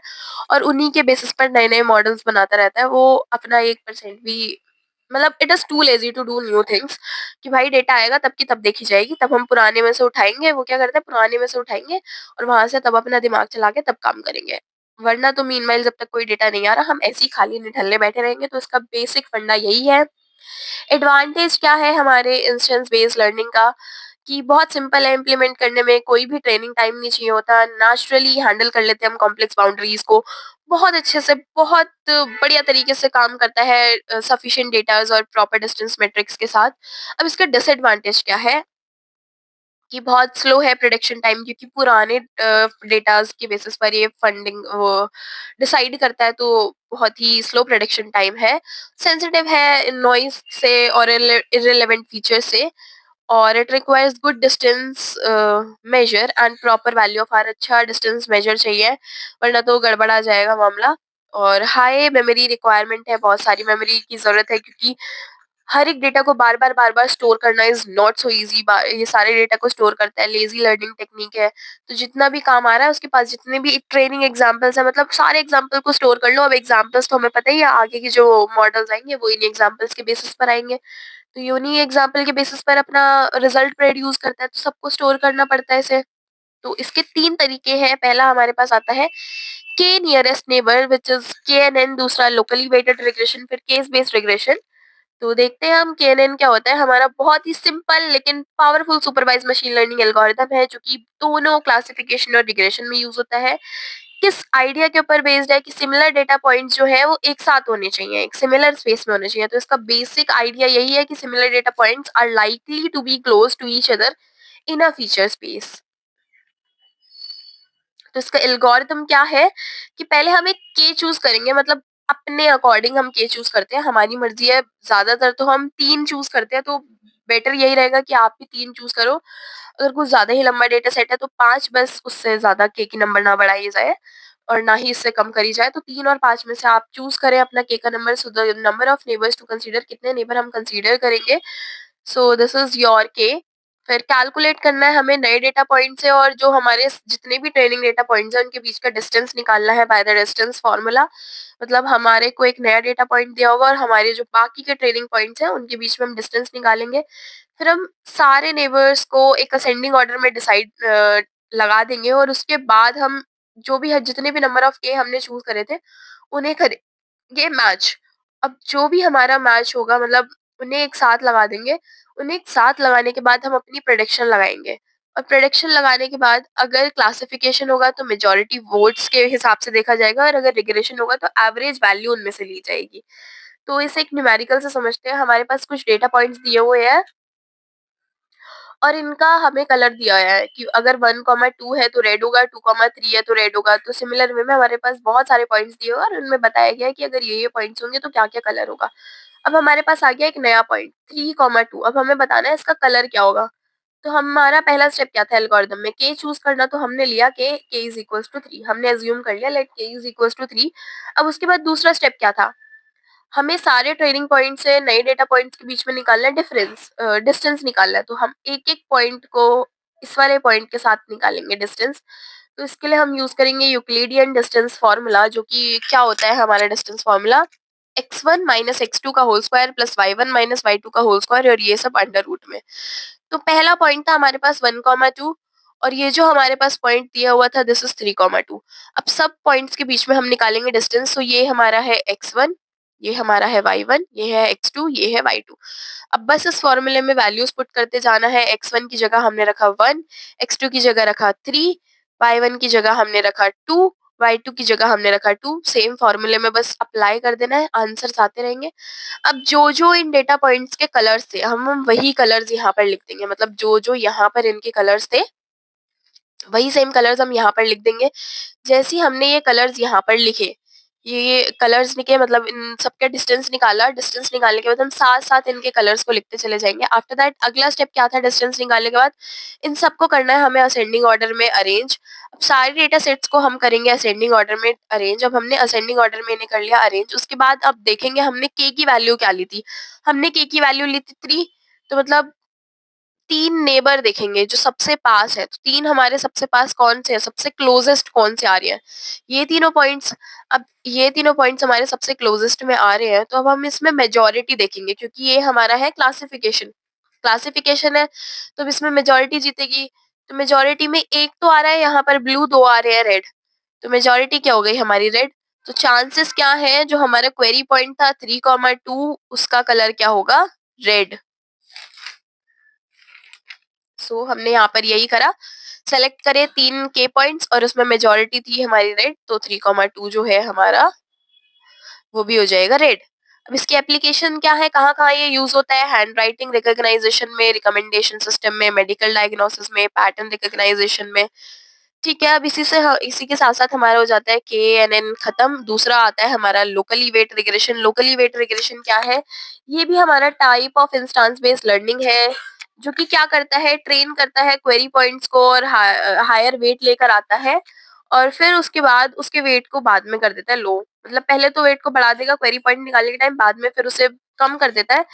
और उन्हीं के बेसिस पर नए नए मॉडल्स बनाता रहता है। वो अपना 1% भी मतलब it is too lazy to do new things. कि भाई डेटा आएगा तब की तब देखी जाएगी, तब हम पुराने में से उठाएंगे। वो क्या करते हैं? पुराने में से उठाएंगे और वहां से तब अपना दिमाग चला के तब काम करेंगे। वरना तो मीनवाइल जब तक कोई डेटा नहीं आ रहा हम ऐसे ही खाली निठल्ले बैठे रहेंगे। तो इसका बेसिक फंडा यही है। एडवांटेज क्या है हमारे इंस्टेंस बेस्ड लर्निंग का? कि बहुत सिंपल है इम्प्लीमेंट करने में, कोई भी ट्रेनिंग टाइम नहीं चाहिए होता, नेचुरली हैंडल कर लेते हैं हम कॉम्प्लेक्स बाउंड्रीज को बहुत अच्छे से, बहुत बढ़िया तरीके से काम करता है सफिशिएंट डेटास और प्रॉपर डिस्टेंस मेट्रिक्स के साथ। अब इसका डिसएडवांटेज क्या है? कि बहुत स्लो है प्रोडक्शन टाइम, क्योंकि पुराने डेटास के बेसिस पर ये फंडिंग वो डिसाइड करता है, तो बहुत ही स्लो प्रोडक्शन टाइम है। सेंसिटिव है नॉइस से और इररिलेवेंट फीचर से, और it requires good distance measure and proper value of R. अच्छा डिस्टेंस मेजर चाहिए, वरना तो गड़बड़ा जाएगा मामला। और हाई मेमोरी रिक्वायरमेंट है, बहुत सारी मेमोरी की जरूरत है, क्योंकि हर एक डेटा को बार बार स्टोर करना इज नॉट सो इजी। ये सारे डेटा को स्टोर करता है, लेजी लर्निंग टेक्निक है। तो जितना भी काम आ रहा है उसके पास जितने भी ट्रेनिंग एग्जांपल्स है, मतलब सारे एग्जांपल को स्टोर कर लो। अब एग्जांपल्स तो हमें पता ही है, आगे की जो मॉडल्स आएंगे वो इन एग्जांपल्स के बेसिस पर आएंगे। तो यूनी एग्जाम्पल के बेसिस पर अपना रिजल्ट प्रोड्यूस करता है, तो सबको स्टोर करना पड़ता है इसे। तो इसके तीन तरीके हैं। पहला हमारे पास आता है के नियरेस्ट नेबर विच इज के एन एन। दूसरा लोकली वेटेड रिग्रेशन, फिर केस बेस्ड रिग्रेशन। तो देखते हैं हम केएनएन क्या होता है। हमारा बहुत ही सिंपल लेकिन powerful supervise machine learning algorithm है, जो कि दोनों क्लासिफिकेशन और रिग्रेशन में यूज होता है। किस आइडिया के ऊपर बेस्ड है? कि सिमिलर डेटा पॉइंट्स जो है वो एक साथ होने चाहिए, एक सिमिलर स्पेस में होने चाहिए। तो इसका बेसिक आइडिया यही है कि similar data points are likely to be close to each other in a feature space. तो इसका एल्गोरिथम क्या है? कि पहले हम एक के चूज करेंगे, मतलब अपने अकॉर्डिंग हम के चूज करते हैं, हमारी मर्जी है। ज्यादातर तो हम तीन चूज करते हैं, तो बेटर यही रहेगा कि आप भी तीन चूज करो। अगर कुछ ज्यादा ही लंबा डेटा सेट है तो पांच, बस उससे ज्यादा के की नंबर ना बढ़ाई जाए और ना ही इससे कम करी जाए। तो तीन और पांच में से आप चूज करें अपना के का number. So the number of neighbors to consider, कितने नेबर हम कंसीडर करेंगे। सो दिस इज योर के। फिर कैलकुलेट करना है हमें नए डेटा पॉइंट से, और जो हमारे जितने भी ट्रेनिंग डेटा पॉइंट्स हैं उनके बीच का डिस्टेंस निकालना है बाय द डिस्टेंस फॉर्मूला। मतलब हमारे को एक नया डेटा पॉइंट दिया होगा और हमारे जो बाकी के ट्रेनिंग पॉइंट्स हैं उनके बीच में हम डिस्टेंस निकालेंगे। फिर हम सारे नेबर्स को एक असेंडिंग ऑर्डर में डिसाइड लगा देंगे, और उसके बाद हम जो भी जितने भी नंबर ऑफ के हमने चूज करे थे उन्हें करेंगे मैच। अब जो भी हमारा मैच होगा, मतलब उन्हें एक साथ लगा देंगे। उन्हें एक साथ लगाने के बाद हम अपनी प्रोडिक्शन लगाएंगे, और प्रोडिक्शन लगाने के बाद अगर क्लासिफिकेशन होगा तो मेजॉरिटी वोट्स के हिसाब से देखा जाएगा, और अगर रिग्रेशन होगा तो एवरेज वैल्यू उनमें से ली जाएगी। तो इसे एक न्यूमेरिकल से समझते हैं। हमारे पास कुछ डेटा पॉइंट्स दिए हुए हैं और इनका हमें कलर दिया है कि अगर 1, 2 है तो रेड होगा, 2, 3 है तो रेड होगा। तो सिमिलर वे में हमारे पास बहुत सारे पॉइंट्स दिए हुए हैं और उनमें बताया गया है कि अगर ये पॉइंट्स होंगे तो क्या-क्या कलर होगा। अब हमारे पास आ गया एक नया पॉइंट 3, 2। अब हमें बताना है इसका कलर क्या होगा। तो हमारा पहला स्टेप क्या था एल्गोरिथम में, के चूज करना। तो हमने लिया के इज इक्वल्स टू 3, हमने अज्यूम कर लिया लेट के इज इक्वल्स टू 3। अब उसके बाद दूसरा स्टेप क्या था, हमें सारे ट्रेनिंग पॉइंट से नए डेटा पॉइंट्स के बीच में निकालना है डिफरेंस, डिस्टेंस निकालना है। तो हम एक एक पॉइंट को इस वाले पॉइंट के साथ निकालेंगे डिस्टेंस। तो इसके लिए हम यूज करेंगे यूक्लिडियन डिस्टेंस फॉर्मूला, जो कि क्या होता है हमारा distance formula, x1 minus x2 का whole square plus y1 minus y2 का होल स्क्वायर, और ये सब अंडर रूट में। तो पहला पॉइंट था हमारे पास 1, 2 और ये जो हमारे पास पॉइंट दिया हुआ था दिस इज 3, 2। अब सब पॉइंट्स के बीच में हम निकालेंगे डिस्टेंस। तो ये हमारा है x1, ये हमारा है y1, ये है x2, ये है y2। अब बस इस फॉर्मूले में वैल्यूज पुट करते जाना है। x1 की जगह हमने रखा 1, x2 की जगह रखा 3, y1 की जगह हमने रखा 2, y2 की जगह हमने रखा 2। सेम फॉर्मूले में बस अप्लाई कर देना है, आंसर्स आते रहेंगे। अब जो जो इन डेटा पॉइंट्स के कलर्स थे हम वही कलर्स यहाँ पर लिख देंगे। मतलब जो जो यहाँ पर इनके कलर्स थे वही सेम कलर्स हम यहाँ पर लिख देंगे। जैसे ही हमने ये कलर्स यहाँ पर लिखे, ये कलर्स लिखे मतलब इन सबका डिस्टेंस निकाला। डिस्टेंस निकालने के बाद हम साथ साथ इनके कलर्स को लिखते चले जाएंगे। आफ्टर दैट अगला स्टेप क्या था, डिस्टेंस निकालने के बाद इन सबको करना है हमें असेंडिंग ऑर्डर में अरेंज। अब सारे डेटा सेट्स को हम करेंगे असेंडिंग ऑर्डर में अरेंज। अब हमने असेंडिंग ऑर्डर में इन्हें कर लिया अरेंज। उसके बाद अब देखेंगे हमने के की वैल्यू क्या ली थी। हमने के की वैल्यू ली थी 3। तो मतलब 3 नेबर देखेंगे जो सबसे पास है। तो 3 हमारे सबसे पास कौन से है, सबसे क्लोजेस्ट कौन से आ रहे हैं, ये तीनों पॉइंट्स। अब ये तीनों पॉइंट्स हमारे सबसे क्लोजेस्ट में आ रहे हैं तो अब हम इसमें मेजॉरिटी देखेंगे, क्योंकि ये हमारा है क्लासिफिकेशन। क्लासिफिकेशन है तो अब इसमें मेजॉरिटी जीतेगी। तो मेजॉरिटी में एक तो आ रहा है यहाँ पर ब्लू, 2 आ रहे हैं रेड। तो मेजॉरिटी क्या हो गई हमारी रेड। तो चांसेस क्या है, जो हमारा क्वेरी पॉइंट था 3, 2 उसका कलर क्या होगा, रेड। सो हमने यहाँ पर यही करा, सेलेक्ट करे 3 के पॉइंट्स और उसमें मेजॉरिटी थी हमारी रेड। तो 3, 2 जो है हमारा वो भी हो जाएगा रेड। अब इसकी एप्लीकेशन क्या है, कहाँ कहाँ ये यूज होता है, हैंड राइटिंग रिकॉग्नाइजेशन में, रिकमेंडेशन सिस्टम में, मेडिकल डायग्नोसिस में, पैटर्न रिकॉग्नाइजेशन में। ठीक है, अब इसी के साथ साथ हमारा हो जाता है के एन एन खत्म। दूसरा आता है हमारा locally weight regression. Locally weight regression क्या है, ये भी हमारा type of instance based learning है, जो कि क्या करता है, ट्रेन करता है क्वेरी पॉइंट्स को और हायर वेट लेकर आता है और फिर उसके बाद उसके वेट को बाद में कर देता है लो। मतलब पहले तो वेट को बढ़ा देगा क्वेरी पॉइंट निकालने के टाइम, बाद में फिर उसे कम कर देता है।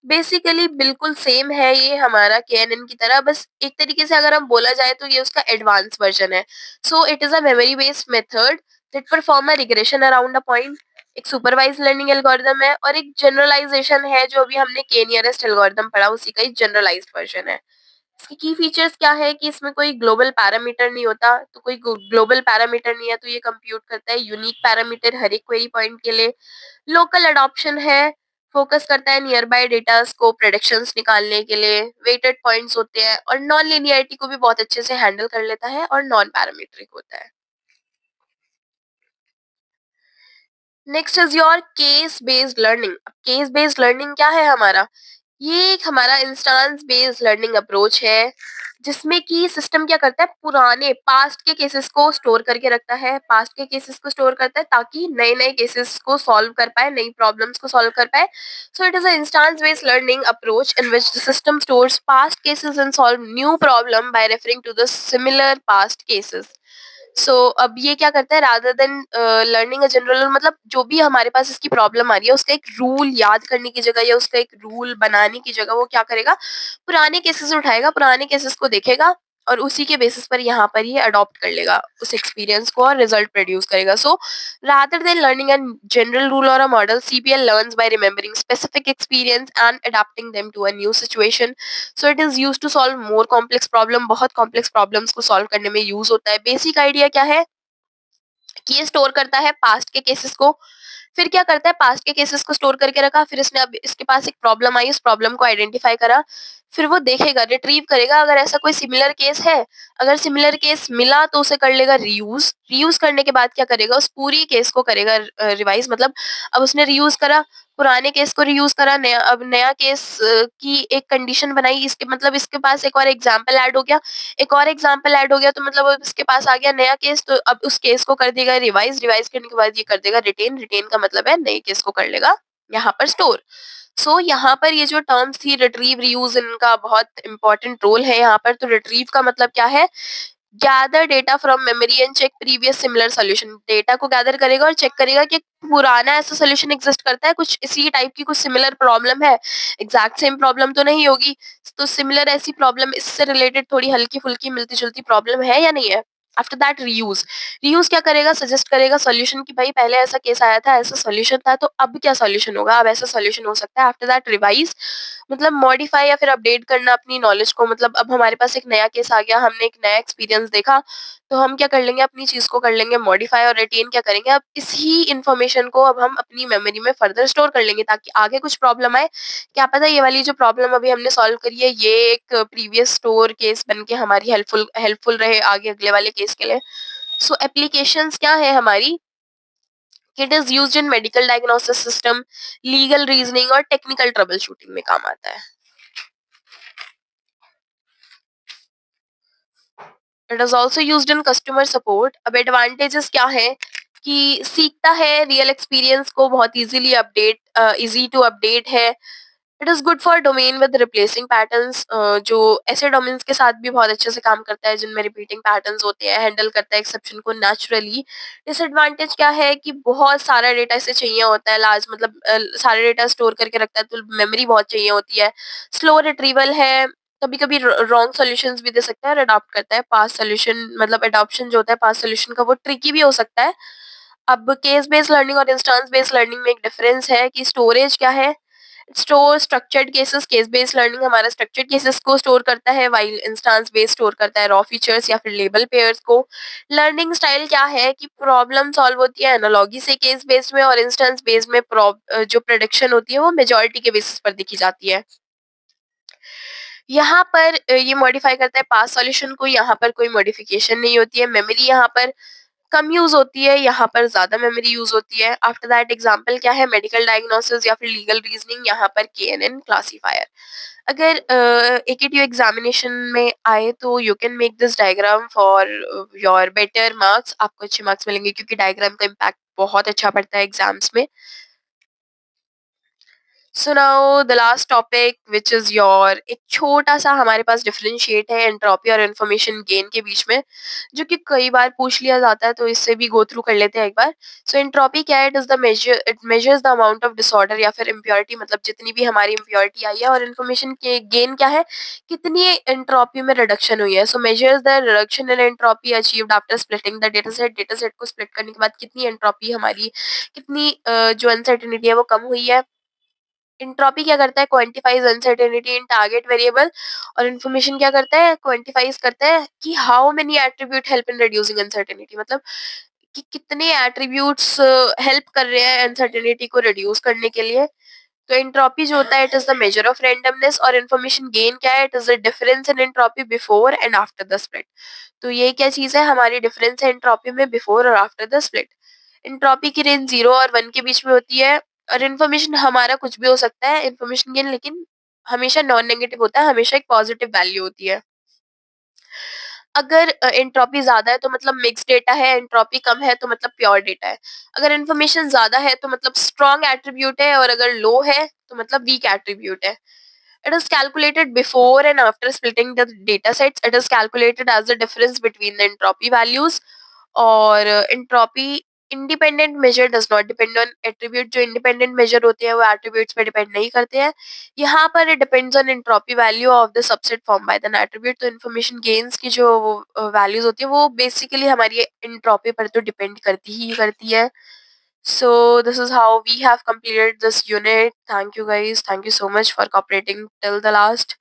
बेसिकली बिल्कुल सेम है ये हमारा केएनएन की तरह, बस एक तरीके से अगर हम बोला जाए तो ये उसका एडवांस वर्जन है। So it is a memory based method that perform a regression around a point. एक सुपरवाइज लर्निंग एल्गोरिदम है और एक जनरलाइजेशन है, जो अभी हमने के नियरेस्ट एल्गोरिदम पढ़ा उसी का एक जनरलाइज्ड वर्जन है। इसकी की फीचर्स क्या है कि इसमें कोई ग्लोबल पैरामीटर नहीं होता। तो कोई ग्लोबल पैरामीटर नहीं है तो ये कंप्यूट करता है यूनिक पैरामीटर हर एक क्वेरी पॉइंट के लिए। लोकल अडॉप्शन है, फोकस करता है नियर बाय डेटा को प्रेडिक्शंस निकालने के लिए। वेटेड पॉइंट्स होते हैं और नॉन लिनियरिटी को भी बहुत अच्छे से हैंडल कर लेता है और नॉन पैरामीट्रिक होता है। Next is your case based learning. Case based learning क्या है हमारा, ये एक हमारा इंस्टेंस बेस्ड लर्निंग अप्रोच है, जिसमें कि सिस्टम क्या करता है, पुराने पास्ट के केसेस को स्टोर करके रखता है। पास्ट के केसेस को स्टोर करता है ताकि नए नए केसेस को सॉल्व कर पाए, नई प्रॉब्लम्स को सॉल्व कर पाए। So it is a instance based learning approach in which the system stores past cases and solve new problem by referring to the similar past cases. अब ये क्या करता है, rather than learning a general, मतलब जो भी हमारे पास इसकी प्रॉब्लम आ रही है उसका एक रूल याद करने की जगह या उसका एक रूल बनाने की जगह वो क्या करेगा, पुराने केसेस उठाएगा, पुराने केसेस को देखेगा और उसी के बेसिस पर यहाँ पर ये अडॉप्ट कर लेगा उस एक्सपीरियंस को और रिजल्ट प्रोड्यूस करेगा। So rather than learning a general rule और a model, CPL learns by remembering specific experience and adapting them to a new situation. So it is use to solve more complex problem. बहुत complex problems को solve करने में use होता है। Basic idea क्या है कि ये स्टोर करता है पास्ट के केसेस को। फिर क्या करता है, पास्ट के केसेस को स्टोर करके रखा, फिर इसने अब इसके पास एक प्रॉब्लम आई, उस प्रॉब्लम को आइडेंटिफाई करा, फिर वो देखेगा, रिट्रीव करेगा अगर ऐसा कोई सिमिलर केस है। अगर सिमिलर केस मिला तो उसे कर लेगा रीयूज़। रीयूज़ करने के बाद क्या करेगा, उस पूरी केस को करेगा रिवाइज़, मतलब अब उसने रीयूज़ करा, पुराने केस को रीयूज़ करा, नया अब नया केस की एक कंडीशन बनाई, इसके मतलब इसके पास एक और एग्ज़ाम्पल ऐड हो गया। एक और एग्ज़ाम्पल ऐड हो गया तो मतलब अब इसके पास आ गया नया केस, तो अब उस केस को कर देगा रिवाइज़, रिवाइज़ करने के बाद ये कर देगा रिटेन, रिटेन का मतलब है नए केस को कर लेगा यहाँ पर स्टोर। सो यहाँ पर ये जो टर्म्स थी रिट्रीव, रीयूज, इनका बहुत इंपॉर्टेंट रोल है यहाँ पर। तो रिट्रीव का मतलब क्या है, gather data from memory and check previous similar solution. Data को गैदर करेगा और चेक करेगा कि पुराना ऐसा सॉल्यूशन एग्जिस्ट करता है, कुछ इसी टाइप की कुछ सिमिलर प्रॉब्लम है, एग्जैक्ट सेम प्रॉब्लम तो नहीं होगी, तो सिमिलर ऐसी प्रॉब्लम, इससे रिलेटेड थोड़ी हल्की फुल्की मिलती जुलती प्रॉब्लम है या नहीं है। आफ्टर दैट रीयूज, रीयूज क्या करेगा, सजेस्ट करेगा सॉल्यूशन कि भाई पहले ऐसा केस आया था, ऐसा सॉल्यूशन था, तो अब क्या सॉल्यूशन होगा, अब ऐसा सॉल्यूशन हो सकता है। आफ्टर दैट रिवाइज, मतलब मॉडिफाई या फिर अपडेट करना अपनी नॉलेज को, मतलब अब हमारे पास एक नया केस आ गया, हमने एक नया एक्सपीरियंस देखा, तो हम क्या कर लेंगे, अपनी चीज को कर लेंगे मॉडिफाई, और रिटेन क्या करेंगे, अब इसी इंफॉर्मेशन को अब हम अपनी मेमोरी में फर्दर स्टोर कर लेंगे, ताकि आगे कुछ प्रॉब्लम आए, क्या पता ये वाली जो प्रॉब्लम अभी हमने सॉल्व करी है ये एक प्रीवियस स्टोर केस बन के हमारी हेल्पफुल हेल्पफुल रहे आगे अगले वाले केस के लिए। सो एप्लीकेशंस क्या है हमारी, it is used in medical diagnosis system, legal reasoning और टेक्निकल ट्रबल शूटिंग में काम आता है। It is also used in customer support. अब एडवांटेजेस क्या है कि सीखता है रियल एक्सपीरियंस को, बहुत easily update, easy to update है। It is good for domain with replacing patterns, जो ऐसे डोमेन्स के साथ भी बहुत अच्छे से काम करता है जिनमें रिपीटिंग पैटर्न्स होते हैं, हैंडल करता है एक्सेप्शन को नेचुरली। डिसएडवांटेज क्या है कि बहुत सारा डेटा इसे चाहिए होता है, लार्ज मतलब सारा डेटा स्टोर करके रखता है, तो मेमोरी बहुत चाहिए होती है। स्लो रिट्रीवल है, कभी कभी रॉन्ग सॉल्यूशंस भी दे सकता है और अडॉप्ट करता है पास सॉल्यूशन, मतलब अडॉप्शन जो होता है पास सॉल्यूशन का वो ट्रिकी भी हो सकता है। अब केस बेस्ड लर्निंग और इंस्टेंस बेस्ड लर्निंग में एक डिफरेंस है कि स्टोरेज क्या है, store structured cases, case based learning हमारा स्ट्रक्चर्ड केसेस को स्टोर करता है, वाइल इंस्टेंस बेस्ड स्टोर करता है रॉ फीचर्स या फिर लेबल पेयर्स को। लर्निंग स्टाइल क्या है कि प्रॉब्लम सॉल्व होती है एनालॉजी से केस बेस्ड में, और इंस्टेंस बेस्ड में जो प्रेडिक्शन होती है वो मेजॉरिटी के बेसिस पर देखी जाती है। यहाँ पर ये मॉडिफाई करता है पास सॉल्यूशन को, यहाँ पर कोई मॉडिफिकेशन नहीं होती है। मेमोरी यहाँ पर कम यूज होती है, यहाँ पर ज्यादा मेमोरी यूज होती है। आफ्टर दैट एग्जांपल क्या है, मेडिकल डायग्नोसिस या फिर लीगल रीजनिंग, यहाँ पर केएनएन क्लासिफायर। अगर एकेटीयू एग्जामिनेशन में आए तो you can make this diagram for your better marks, आपको अच्छे मार्क्स मिलेंगे क्योंकि डायग्राम का इम्पैक्ट बहुत अच्छा पड़ता है एग्जाम्स में। सो now the last topic which is your, एक छोटा सा हमारे पास डिफरेंशिएट है एंट्रोपी और इन्फॉर्मेशन गेन के बीच में, जो कि कई बार पूछ लिया जाता है, तो इससे भी गो थ्रू कर लेते हैं एक बार। सो एंट्रोपी क्या है, it is the measure, it measures the amount of disorder या फिर इम्प्योरिटी, मतलब जितनी भी हमारी इम्प्योरिटी आई है। और इन्फॉर्मेशन के गेन क्या है, कितनी एंट्रोपी में रिडक्शन हुई है। So measures the reduction in entropy achieved after splitting the data set को स्प्लिट करने के बाद कितनी एंट्रोपी हमारी, कितनी जो अनसर्टेनिटी है वो कम हुई है। एंट्रोपी क्या करता है, quantifies uncertainty in target variable, और इन्फॉर्मेशन क्या करता है, क्वांटिफाइज करता है कि how many attribute help in reducing uncertainty, मतलब कि कितने एट्रीब्यूट्स हेल्प कर रहे हैं अनसर्टेनिटी को रिड्यूस करने के लिए। तो एंट्रोपी जो होता है it is the measure of randomness, और इन्फॉर्मेशन गेन क्या है, it is the difference in entropy before and after the split. तो ये क्या चीज है, हमारी डिफरेंस है एंट्रोपी में बिफोर और आफ्टर द स्प्लिट। एंट्रोपी की रेंज 0 और 1 के बीच में होती है, और इन्फॉर्मेशन हमारा कुछ भी हो सकता है इन्फॉर्मेशन गेन, लेकिन हमेशा नॉन नेगेटिव होता है, हमेशा एक पॉजिटिव वैल्यू होती है। अगर एंट्रोपी ज्यादा है तो मतलब मिक्स डेटा है, एंट्रोपी कम है तो मतलब प्योर डेटा है। अगर इन्फॉर्मेशन ज्यादा है तो मतलब स्ट्रॉन्ग एट्रीब्यूट है, और अगर लो है तो मतलब वीक एट्रीब्यूट है। It is calculated before and after splitting the data sets. It is calculated as the difference between the entropy values. और entropy independent measure does not depend on attribute। जो independent measure होते हैं वो attributes पे depend नहीं करते हैं। यहाँ पर it depends on entropy value of the subset formed by the attribute। तो information gains की जो values होती है वो basically हमारी entropy पर तो depend करती ही करती है। So this is how we have completed this unit. Thank you guys. Thank you so much for cooperating till the last.